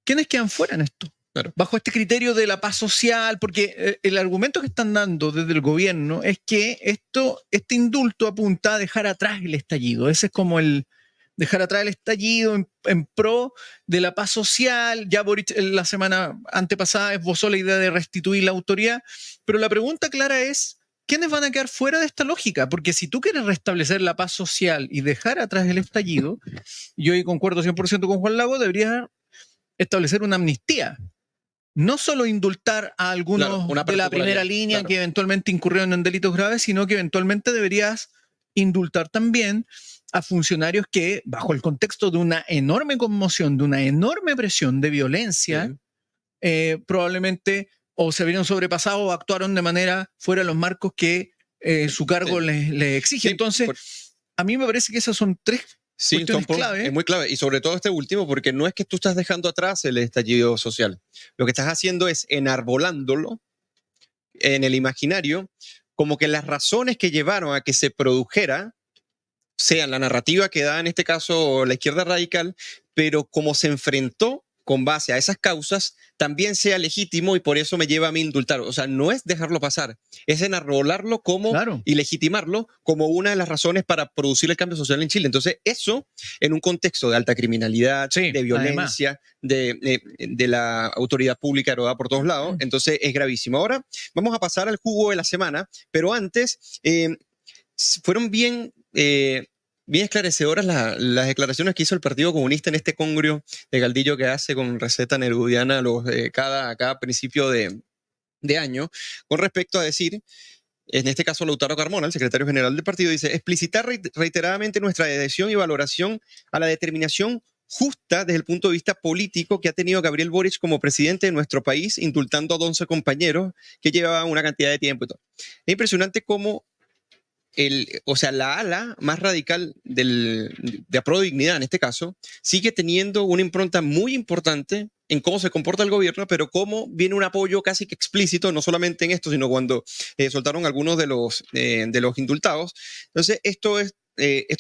¿quiénes quedan fuera en esto? Bajo este criterio de la paz social, porque el argumento que están dando desde el gobierno es que este indulto apunta a dejar atrás el estallido. Ese es como el dejar atrás el estallido en pro de la paz social. Ya Boric la semana antepasada esbozó la idea de restituir la autoridad, pero la pregunta clara es, ¿quiénes van a quedar fuera de esta lógica? Porque si tú quieres restablecer la paz social y dejar atrás el estallido, yo ahí concuerdo 100% con Juan Lago, deberías establecer una amnistía. No solo indultar a algunos de la primera línea que eventualmente incurrieron en delitos graves, sino que eventualmente deberías indultar también a funcionarios que, bajo el contexto de una enorme conmoción, de una enorme presión de violencia, probablemente o se vieron sobrepasados o actuaron de manera fuera de los marcos que su cargo les exige. Entonces, a mí me parece que esas son 3 cuestiones clave. Es muy clave, y sobre todo este último, porque no es que tú estás dejando atrás el estallido social. Lo que estás haciendo es enarbolándolo en el imaginario, como que las razones que llevaron a que se produjera sean la narrativa que da en este caso la izquierda radical, pero como se enfrentó con base a esas causas, también sea legítimo y por eso me lleva a mí indultar. O sea, no es dejarlo pasar, es enarbolarlo como y legitimarlo como una de las razones para producir el cambio social en Chile. Entonces, eso en un contexto de alta criminalidad, de violencia, de la autoridad pública erodada por todos lados, entonces es gravísimo. Ahora vamos a pasar al jugo de la semana, pero antes fueron bien esclarecedoras las declaraciones que hizo el Partido Comunista en este congrio de Galdillo que hace con receta nerudiana cada principio de año, con respecto a decir, en este caso Lautaro Carmona, el secretario general del partido, dice, explicitar reiteradamente nuestra adhesión y valoración a la determinación justa desde el punto de vista político que ha tenido Gabriel Boric como presidente de nuestro país, indultando a 11 compañeros que llevaban una cantidad de tiempo y todo. Es impresionante cómo la ala más radical de Apro Dignidad, en este caso, sigue teniendo una impronta muy importante en cómo se comporta el gobierno, pero cómo viene un apoyo casi que explícito, no solamente en esto, sino cuando soltaron algunos de los indultados. Entonces, esto es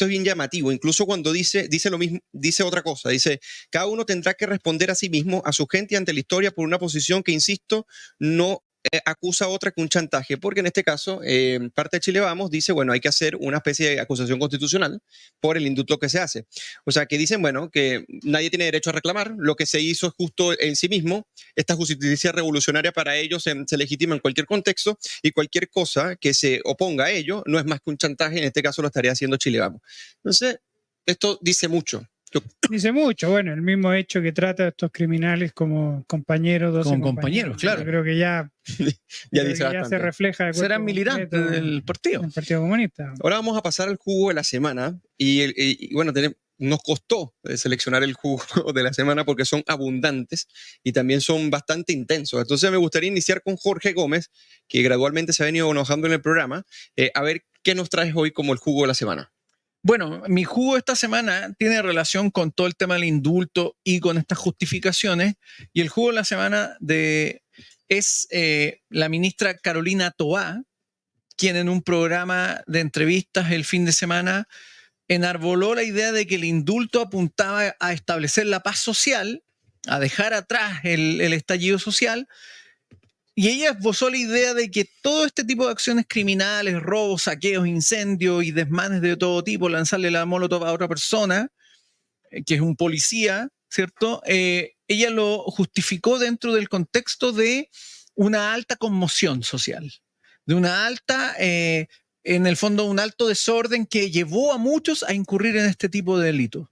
bien llamativo, incluso cuando dice lo mismo, dice otra cosa, dice, cada uno tendrá que responder a sí mismo, a su gente y ante la historia por una posición que, insisto, no acusa a otra que un chantaje, porque en este caso, parte de Chile Vamos dice, bueno, hay que hacer una especie de acusación constitucional por el indulto que se hace. O sea, que dicen, bueno, que nadie tiene derecho a reclamar, lo que se hizo es justo en sí mismo, esta justicia revolucionaria para ellos se legitima en cualquier contexto y cualquier cosa que se oponga a ello no es más que un chantaje, en este caso lo estaría haciendo Chile Vamos. Entonces, esto dice mucho. Dice mucho, bueno, el mismo hecho que trata a estos criminales como compañeros, 12 Como compañeros, claro. Yo creo que ya dice ya se refleja de Serán cuerpo militantes completo del partido. del Partido Comunista. Ahora vamos a pasar al jugo de la semana y bueno, nos costó seleccionar el jugo de la semana porque son abundantes y también son bastante intensos. Entonces me gustaría iniciar con Jorge Gómez, que gradualmente se ha venido enojando en el programa, a ver qué nos traes hoy como el jugo de la semana. Bueno, mi jugo esta semana tiene relación con todo el tema del indulto y con estas justificaciones. Y el jugo de la semana es la ministra Carolina Toá, quien en un programa de entrevistas el fin de semana enarboló la idea de que el indulto apuntaba a establecer la paz social, a dejar atrás el estallido social. Y ella esbozó la idea de que todo este tipo de acciones criminales, robos, saqueos, incendios y desmanes de todo tipo, lanzarle la molotov a otra persona, que es un policía, ¿cierto? Ella lo justificó dentro del contexto de una alta conmoción social, de una alta, en el fondo, un alto desorden que llevó a muchos a incurrir en este tipo de delitos.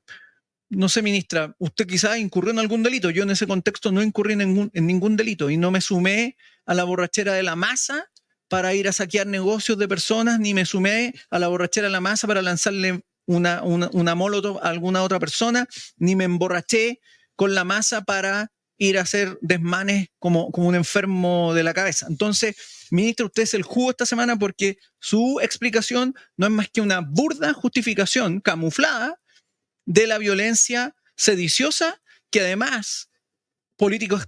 No sé, ministra, usted quizás incurrió en algún delito. Yo en ese contexto no incurrí en ningún delito y no me sumé a la borrachera de la masa para ir a saquear negocios de personas, ni me sumé a la borrachera de la masa para lanzarle una molotov a alguna otra persona, ni me emborraché con la masa para ir a hacer desmanes como un enfermo de la cabeza. Entonces, ministra, usted es el jugo esta semana porque su explicación no es más que una burda justificación camuflada de la violencia sediciosa, que además políticos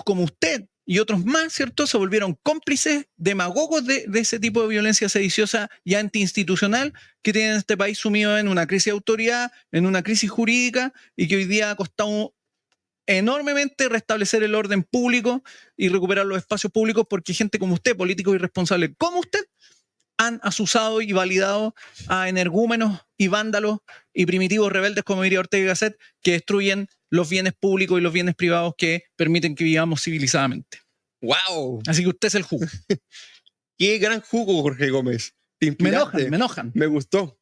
como usted y otros más, ¿cierto?, se volvieron cómplices, demagogos de ese tipo de violencia sediciosa y antiinstitucional que tiene este país sumido en una crisis de autoridad, en una crisis jurídica y que hoy día ha costado enormemente restablecer el orden público y recuperar los espacios públicos porque gente como usted, políticos irresponsables como usted, han asusado y validado a energúmenos y vándalos y primitivos rebeldes, como diría Ortega y Gasset, que destruyen los bienes públicos y los bienes privados que permiten que vivamos civilizadamente. ¡Wow! Así que usted es el jugo. ¡Qué gran jugo, Jorge Gómez! Te Me inspiraste. enojan. Me gustó.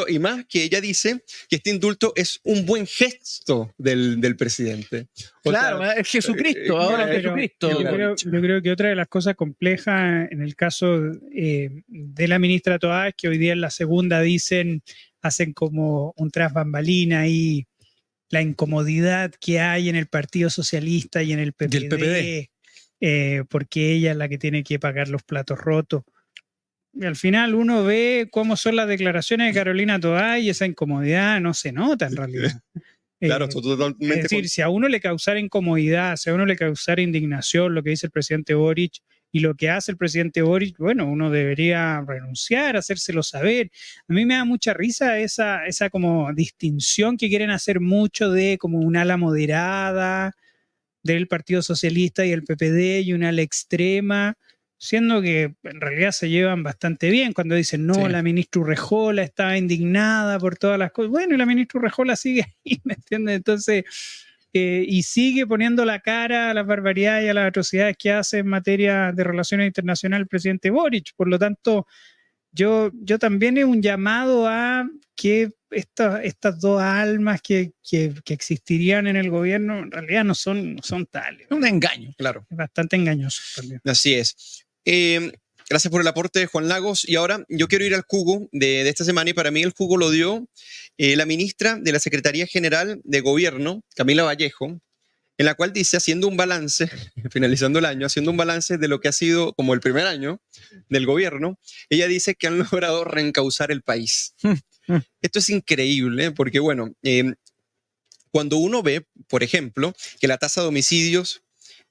Y más que ella dice que este indulto es un buen gesto del presidente. Claro, es Jesucristo, ahora es Jesucristo. Yo creo que otra de las cosas complejas en el caso de la ministra Toá es que hoy día en la segunda hacen como un tras bambalina y la incomodidad que hay en el Partido Socialista y en el PPD, porque ella es la que tiene que pagar los platos rotos. Y al final uno ve cómo son las declaraciones de Carolina Toá y esa incomodidad no se nota en realidad. Claro, totalmente. Es decir, si a uno le causara incomodidad, si a uno le causara indignación lo que dice el presidente Boric y lo que hace el presidente Boric, bueno, uno debería renunciar, hacérselo saber. A mí me da mucha risa esa como distinción que quieren hacer mucho de como un ala moderada del Partido Socialista y el PPD y una ala extrema, siendo que en realidad se llevan bastante bien cuando dicen, no, sí, la ministra Urrejola estaba indignada por todas las cosas. Bueno, y la ministra Urrejola sigue ahí, ¿me entiendes? Entonces, y sigue poniendo la cara a las barbaridades y a las atrocidades que hace en materia de relaciones internacionales el presidente Boric. Por lo tanto, yo también es un llamado a que estas dos almas que existirían en el gobierno en realidad no son tales. Un engaño, claro. Es bastante engañoso también. Así es. Gracias por el aporte, Juan Lagos. Y ahora yo quiero ir al jugo de esta semana, y para mí el jugo lo dio la ministra de la Secretaría General de Gobierno, Camila Vallejo, en la cual dice, haciendo un balance, finalizando el año, haciendo un balance de lo que ha sido como el primer año del gobierno, ella dice que han logrado reencauzar el país. Esto es increíble, porque bueno, cuando uno ve, por ejemplo, que la tasa de homicidios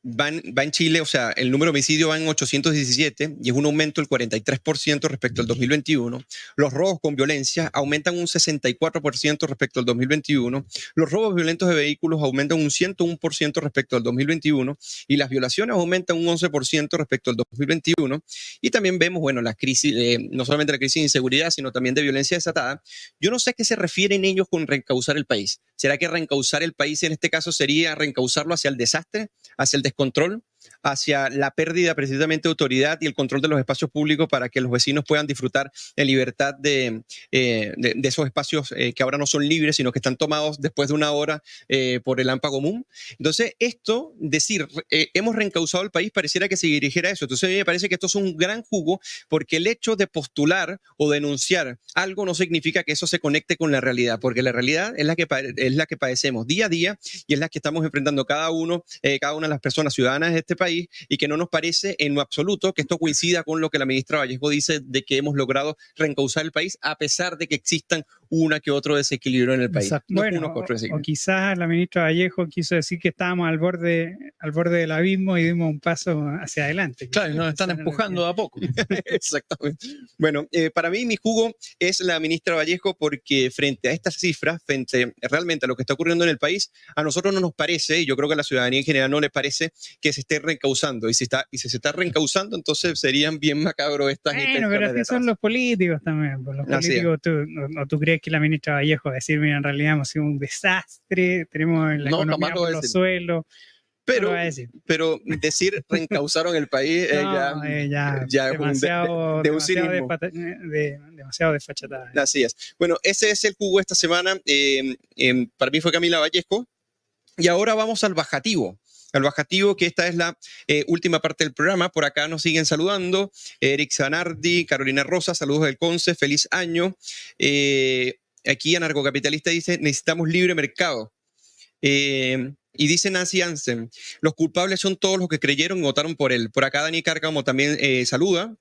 va en Chile, o sea, el número de homicidios va en 817 y es un aumento del 43% respecto al 2021. Los robos con violencia aumentan un 64% respecto al 2021. Los robos violentos de vehículos aumentan un 101% respecto al 2021 y las violaciones aumentan un 11% respecto al 2021. Y también vemos, bueno, la crisis, no solamente la crisis de inseguridad, sino también de violencia desatada. Yo no sé a qué se refieren ellos con reencauzar el país. ¿Será que reencauzar el país en este caso sería reencauzarlo hacia el desastre, hacia el descontrol, hacia la pérdida precisamente de autoridad y el control de los espacios públicos para que los vecinos puedan disfrutar en libertad de esos espacios que ahora no son libres, sino que están tomados después de una hora por el AMPA común? Entonces, esto, decir, hemos reencauzado el país, pareciera que se dirigiera a eso. Entonces, a mí me parece que esto es un gran jugo, porque el hecho de postular o denunciar algo no significa que eso se conecte con la realidad, porque la realidad es la que padecemos día a día y es la que estamos enfrentando cada una de las personas ciudadanas de este país, y que no nos parece en lo absoluto que esto coincida con lo que la ministra Vallejo dice de que hemos logrado reencauzar el país a pesar de que existan una que otro desequilibrio en el país. No bueno, o quizás la ministra Vallejo quiso decir que estábamos al borde del abismo y dimos un paso hacia adelante. Claro, nos están empujando a poco. Exactamente. Bueno, para mí mi jugo es la ministra Vallejo, porque frente a estas cifras, frente realmente a lo que está ocurriendo en el país, a nosotros no nos parece, y yo creo que a la ciudadanía en general no le parece, que se esté reencauzando. Y si se está reencauzando, entonces serían bien macabros estas intenciones. Bueno, pero así son los políticos también. Pues los políticos, ¿tú crees que la ministra Vallejo decir, mira, en realidad hemos sido un desastre, tenemos la economía por los suelos? Pero decir reencauzaron el país ya es demasiado desfachatada. Así es. Bueno, ese es el jugo esta semana. Para mí fue Camila Vallejo. Y ahora vamos al bajativo. Al bajativo, que esta es la última parte del programa. Por acá nos siguen saludando. Eric Zanardi, Carolina Rosa, saludos del Conce, feliz año. Aquí Anarcocapitalista dice, necesitamos libre mercado. Y dice Nancy Ansen, los culpables son todos los que creyeron y votaron por él. Por acá Dani Cárcamo también saluda.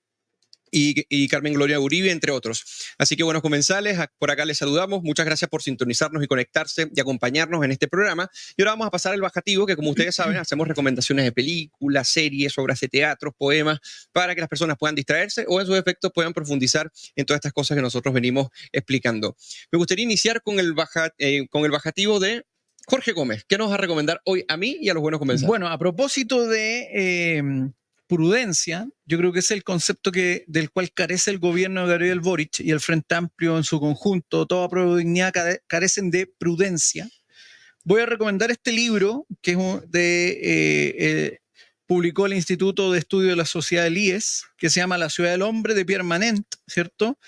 Y Carmen Gloria Uribe, entre otros. Así que buenos comensales, por acá les saludamos. Muchas gracias por sintonizarnos y conectarse y acompañarnos en este programa. Y ahora vamos a pasar al bajativo, que como ustedes saben, hacemos recomendaciones de películas, series, obras de teatro, poemas, para que las personas puedan distraerse o en sus efectos puedan profundizar en todas estas cosas que nosotros venimos explicando. Me gustaría iniciar con el bajativo de Jorge Gómez. ¿Qué nos va a recomendar hoy a mí y a los buenos comensales? Bueno, a propósito de prudencia, yo creo que es el concepto del cual carece el gobierno de Gabriel Boric y el Frente Amplio en su conjunto. Toda Apruebo Dignidad carecen de prudencia. Voy a recomendar este libro que publicó el Instituto de Estudio de la Sociedad del IES, que se llama La Ciudad del Hombre, de Pierre Manent, ¿cierto?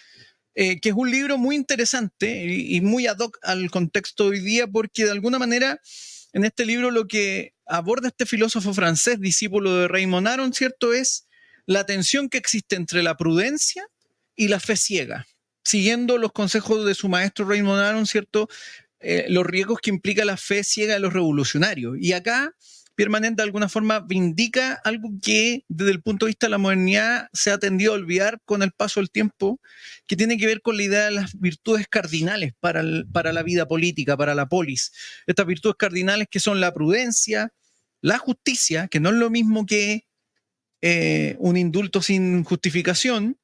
Que es un libro muy interesante y muy ad hoc al contexto de hoy día, porque de alguna manera en este libro lo que aborda este filósofo francés, discípulo de Raymond Aron, ¿cierto?, es la tensión que existe entre la prudencia y la fe ciega. Siguiendo los consejos de su maestro Raymond Aron, ¿cierto?, los riesgos que implica la fe ciega de los revolucionarios. Y acá Pierre Manent de alguna forma vindica algo que desde el punto de vista de la modernidad se ha tendido a olvidar con el paso del tiempo, que tiene que ver con la idea de las virtudes cardinales para la vida política, para la polis. Estas virtudes cardinales que son la prudencia, la justicia, que no es lo mismo que un indulto sin justificación,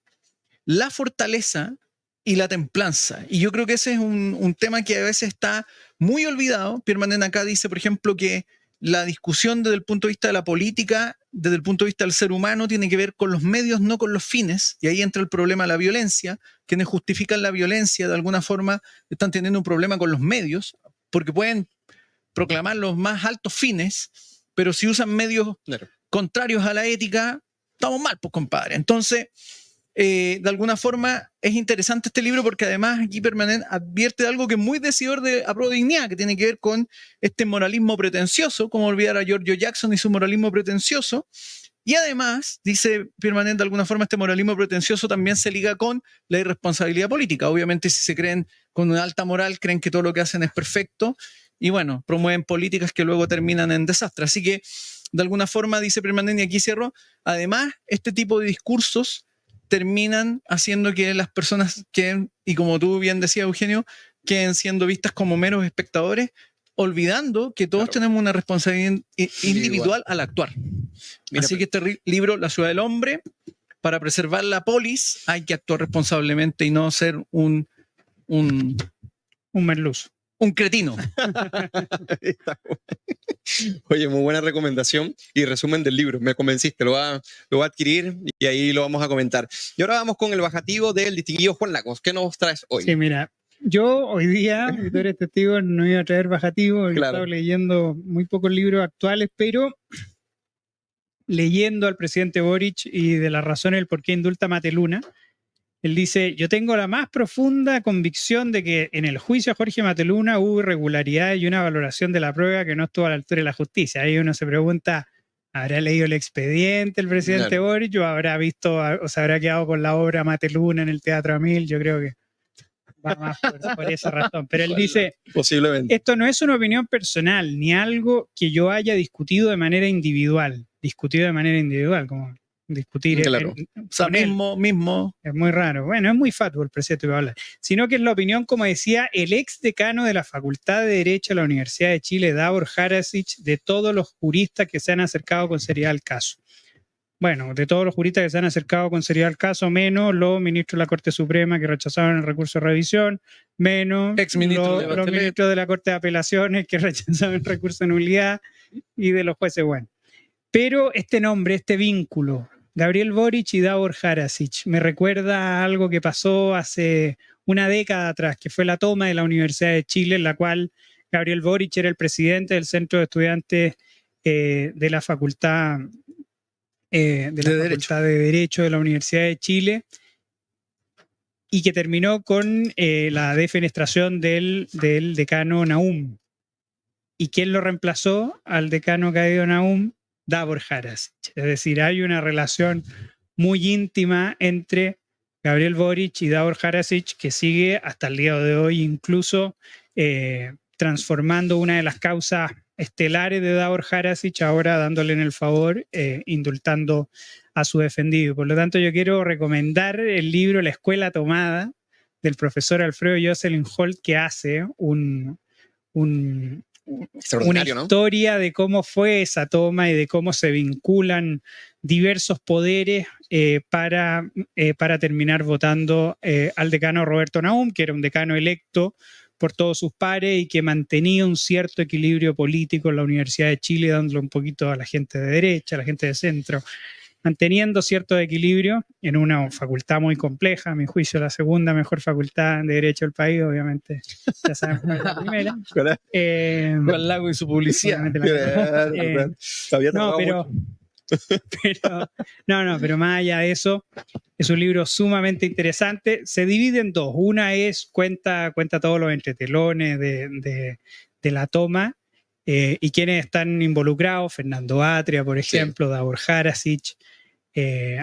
la fortaleza y la templanza. Y yo creo que ese es un tema que a veces está muy olvidado. Pierre Manent acá dice, por ejemplo, que la discusión desde el punto de vista de la política, desde el punto de vista del ser humano, tiene que ver con los medios, no con los fines. Y ahí entra el problema de la violencia. Quienes justifican la violencia, de alguna forma, están teniendo un problema con los medios, porque pueden proclamar los más altos fines, pero si usan medios contrarios a la ética, estamos mal, pues, compadre. Entonces, de alguna forma, es interesante este libro porque además aquí Pierre Manent advierte de algo que es muy decidor de Apruebo Dignidad, que tiene que ver con este moralismo pretencioso, como olvidar a Giorgio Jackson y su moralismo pretencioso. Y además, dice Pierre Manent, de alguna forma este moralismo pretencioso también se liga con la irresponsabilidad política. Obviamente, si se creen con una alta moral, creen que todo lo que hacen es perfecto y bueno, promueven políticas que luego terminan en desastre. Así que, de alguna forma, dice Pierre Manent, y aquí cierro, además, este tipo de discursos terminan haciendo que las personas queden, y como tú bien decías, Eugenio, queden siendo vistas como meros espectadores olvidando que todos tenemos una responsabilidad individual al actuar. Mira, Así que este libro, La ciudad del hombre, para preservar la polis, hay que actuar responsablemente y no ser un merluzo. un cretino. Oye, muy buena recomendación y resumen del libro. Me convenciste, lo va a adquirir y ahí lo vamos a comentar. Y ahora vamos con el bajativo del distinguido Juan Lagos. ¿Qué nos traes hoy? Sí, mira, yo hoy día, tú eres testigo, no iba a traer bajativo, he estado leyendo muy pocos libros actuales, pero leyendo al presidente Boric y de las razones del por qué indulta a Mateluna, él dice: yo tengo la más profunda convicción de que en el juicio a Jorge Mateluna hubo irregularidad y una valoración de la prueba que no estuvo a la altura de la justicia. Ahí uno se pregunta, ¿habrá leído el expediente el presidente Boric o habrá visto o se habrá quedado con la obra Mateluna en el Teatro Amil? Yo creo que va más por esa razón. Pero él dice, posiblemente, esto no es una opinión personal ni algo que yo haya discutido de manera individual. Discutido de manera individual, como discutir. Claro. O sea, mismo. Es muy raro. Bueno, es muy fatuo el presidente que va a hablar. Sino que es la opinión, como decía, el ex decano de la Facultad de Derecho de la Universidad de Chile, Davor Harasic, de todos los juristas que se han acercado con seriedad al caso. Bueno, de todos los juristas que se han acercado con seriedad al caso, menos los ministros de la Corte Suprema que rechazaron el recurso de revisión, menos los ministros de la Corte de Apelaciones que rechazaron el recurso de nulidad y de los jueces. Bueno, pero este nombre, este vínculo, Gabriel Boric y Davor Harasic, me recuerda a algo que pasó hace una década atrás, que fue la toma de la Universidad de Chile, en la cual Gabriel Boric era el presidente del Centro de Estudiantes de la Facultad de Derecho de la Universidad de Chile, y que terminó con la defenestración del decano Nahum. ¿Y quién lo reemplazó al decano caído Nahum? Davor Harasic. Es decir, hay una relación muy íntima entre Gabriel Boric y Davor Harasic que sigue hasta el día de hoy, incluso transformando una de las causas estelares de Davor Harasic, ahora dándole en el favor, indultando a su defendido. Por lo tanto, yo quiero recomendar el libro La Escuela Tomada, del profesor Alfredo Jocelyn Holt, que hace una historia de cómo fue esa toma y de cómo se vinculan diversos poderes para terminar votando al decano Roberto Nahum, que era un decano electo por todos sus pares y que mantenía un cierto equilibrio político en la Universidad de Chile, dándole un poquito a la gente de derecha, a la gente de centro, manteniendo cierto equilibrio en una facultad muy compleja, a mi juicio la segunda mejor facultad de Derecho del país, obviamente, ya saben cuál es la primera. Juan Lago y su publicidad. Pero más allá de eso, es un libro sumamente interesante. Se divide en dos. Una es cuenta todos los entretelones de la toma y quienes están involucrados, Fernando Atria, por ejemplo, sí. Davor Harasic.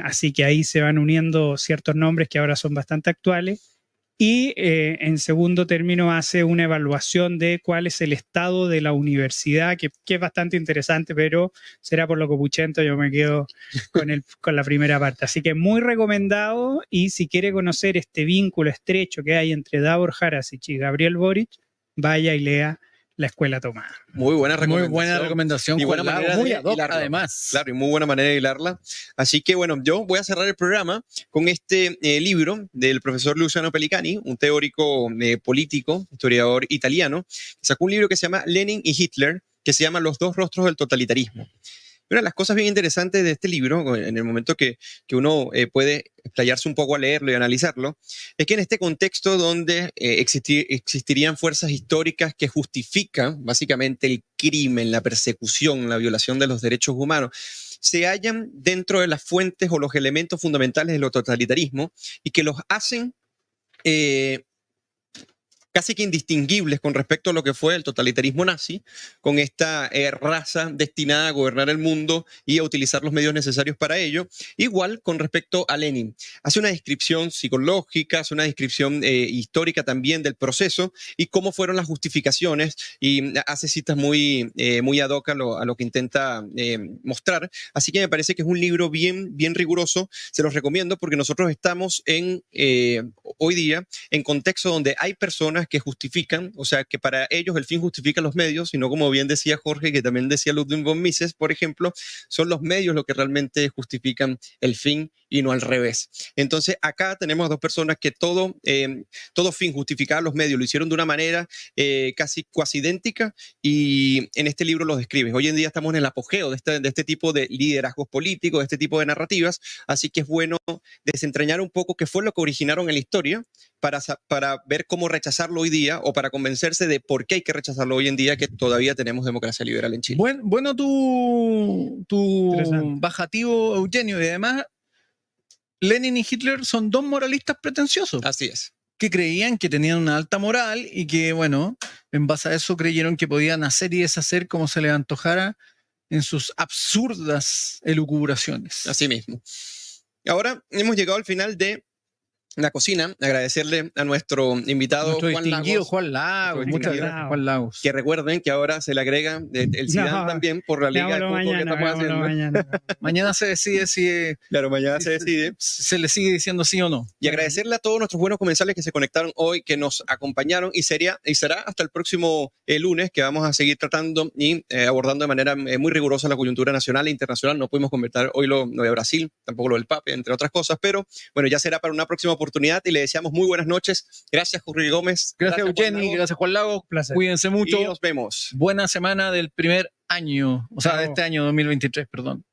Así que ahí se van uniendo ciertos nombres que ahora son bastante actuales. Y en segundo término hace una evaluación de cuál es el estado de la universidad, que es bastante interesante, pero será por lo copuchento, yo me quedo con la primera parte. Así que muy recomendado, y si quiere conocer este vínculo estrecho que hay entre Davor Harasic y Gabriel Boric, vaya y lea La Escuela Tomada. Muy buena recomendación. Muy buena recomendación. Y buena manera muy de hilarla, además. Claro, y muy buena manera de hilarla. Así que bueno, yo voy a cerrar el programa con este libro del profesor Luciano Pellicani, un teórico político, historiador italiano, que sacó un libro que se llama Lenin y Hitler, que se llama Los dos rostros del totalitarismo. Una de las cosas bien interesantes de este libro, en el momento que uno puede explayarse un poco a leerlo y analizarlo, es que en este contexto donde existirían fuerzas históricas que justifican básicamente el crimen, la persecución, la violación de los derechos humanos, se hallan dentro de las fuentes o los elementos fundamentales de lo totalitarismo y que los hacen casi que indistinguibles con respecto a lo que fue el totalitarismo nazi, con esta raza destinada a gobernar el mundo y a utilizar los medios necesarios para ello. Igual con respecto a Lenin. Hace una descripción psicológica, hace una descripción histórica también del proceso y cómo fueron las justificaciones, y hace citas muy ad hoc a lo que intenta mostrar. Así que me parece que es un libro bien riguroso. Se los recomiendo porque nosotros estamos hoy día en contexto donde hay personas personas que justifican, o sea, que para ellos el fin justifica los medios, sino como bien decía Jorge, que también decía Ludwig von Mises, por ejemplo, son los medios los que realmente justifican el fin y no al revés. Entonces, acá tenemos dos personas que todo fin justificaba los medios, lo hicieron de una manera casi cuasi idéntica, y en este libro lo describes. Hoy en día estamos en el apogeo de este tipo de liderazgos políticos, de este tipo de narrativas, así que es bueno desentrañar un poco qué fue lo que originaron en la historia para ver cómo rechazarlo hoy día, o para convencerse de por qué hay que rechazarlo hoy en día, que todavía tenemos democracia liberal en Chile. Bueno, tu Interesante. bajativo, Eugenio, y además Lenin y Hitler son dos moralistas pretenciosos Así es. que creían que tenían una alta moral y que, bueno, en base a eso creyeron que podían hacer y deshacer como se les antojara en sus absurdas elucubraciones. Así mismo. Ahora hemos llegado al final de la cocina. Agradecerle a nuestro invitado Nuestro Juan distinguido Lagos. Juan Lagos. Nuestro Muchas distinguido gracias, Juan Lagos. Que recuerden que ahora se le agrega el Zidane también por la liga de Veámoslo fútbol que mañana, estamos haciendo. mañana. Mañana se decide si Claro, mañana se decide. se le sigue diciendo sí o no. Y agradecerle a todos nuestros buenos comensales que se conectaron hoy, que nos acompañaron, y será hasta el próximo lunes, que vamos a seguir tratando y abordando de manera muy rigurosa la coyuntura nacional e internacional. No pudimos comentar hoy lo de Brasil, tampoco lo del PAPE, entre otras cosas, pero bueno, ya será para una próxima oportunidad, y le deseamos muy buenas noches. Gracias, Jorge Gómez. Gracias, Juan Eugeni. Lagos. Gracias, Juan Lagos. Placer. Cuídense mucho. Y nos vemos. Buena semana del primer año, o sea, de Chao. este año 2023, perdón.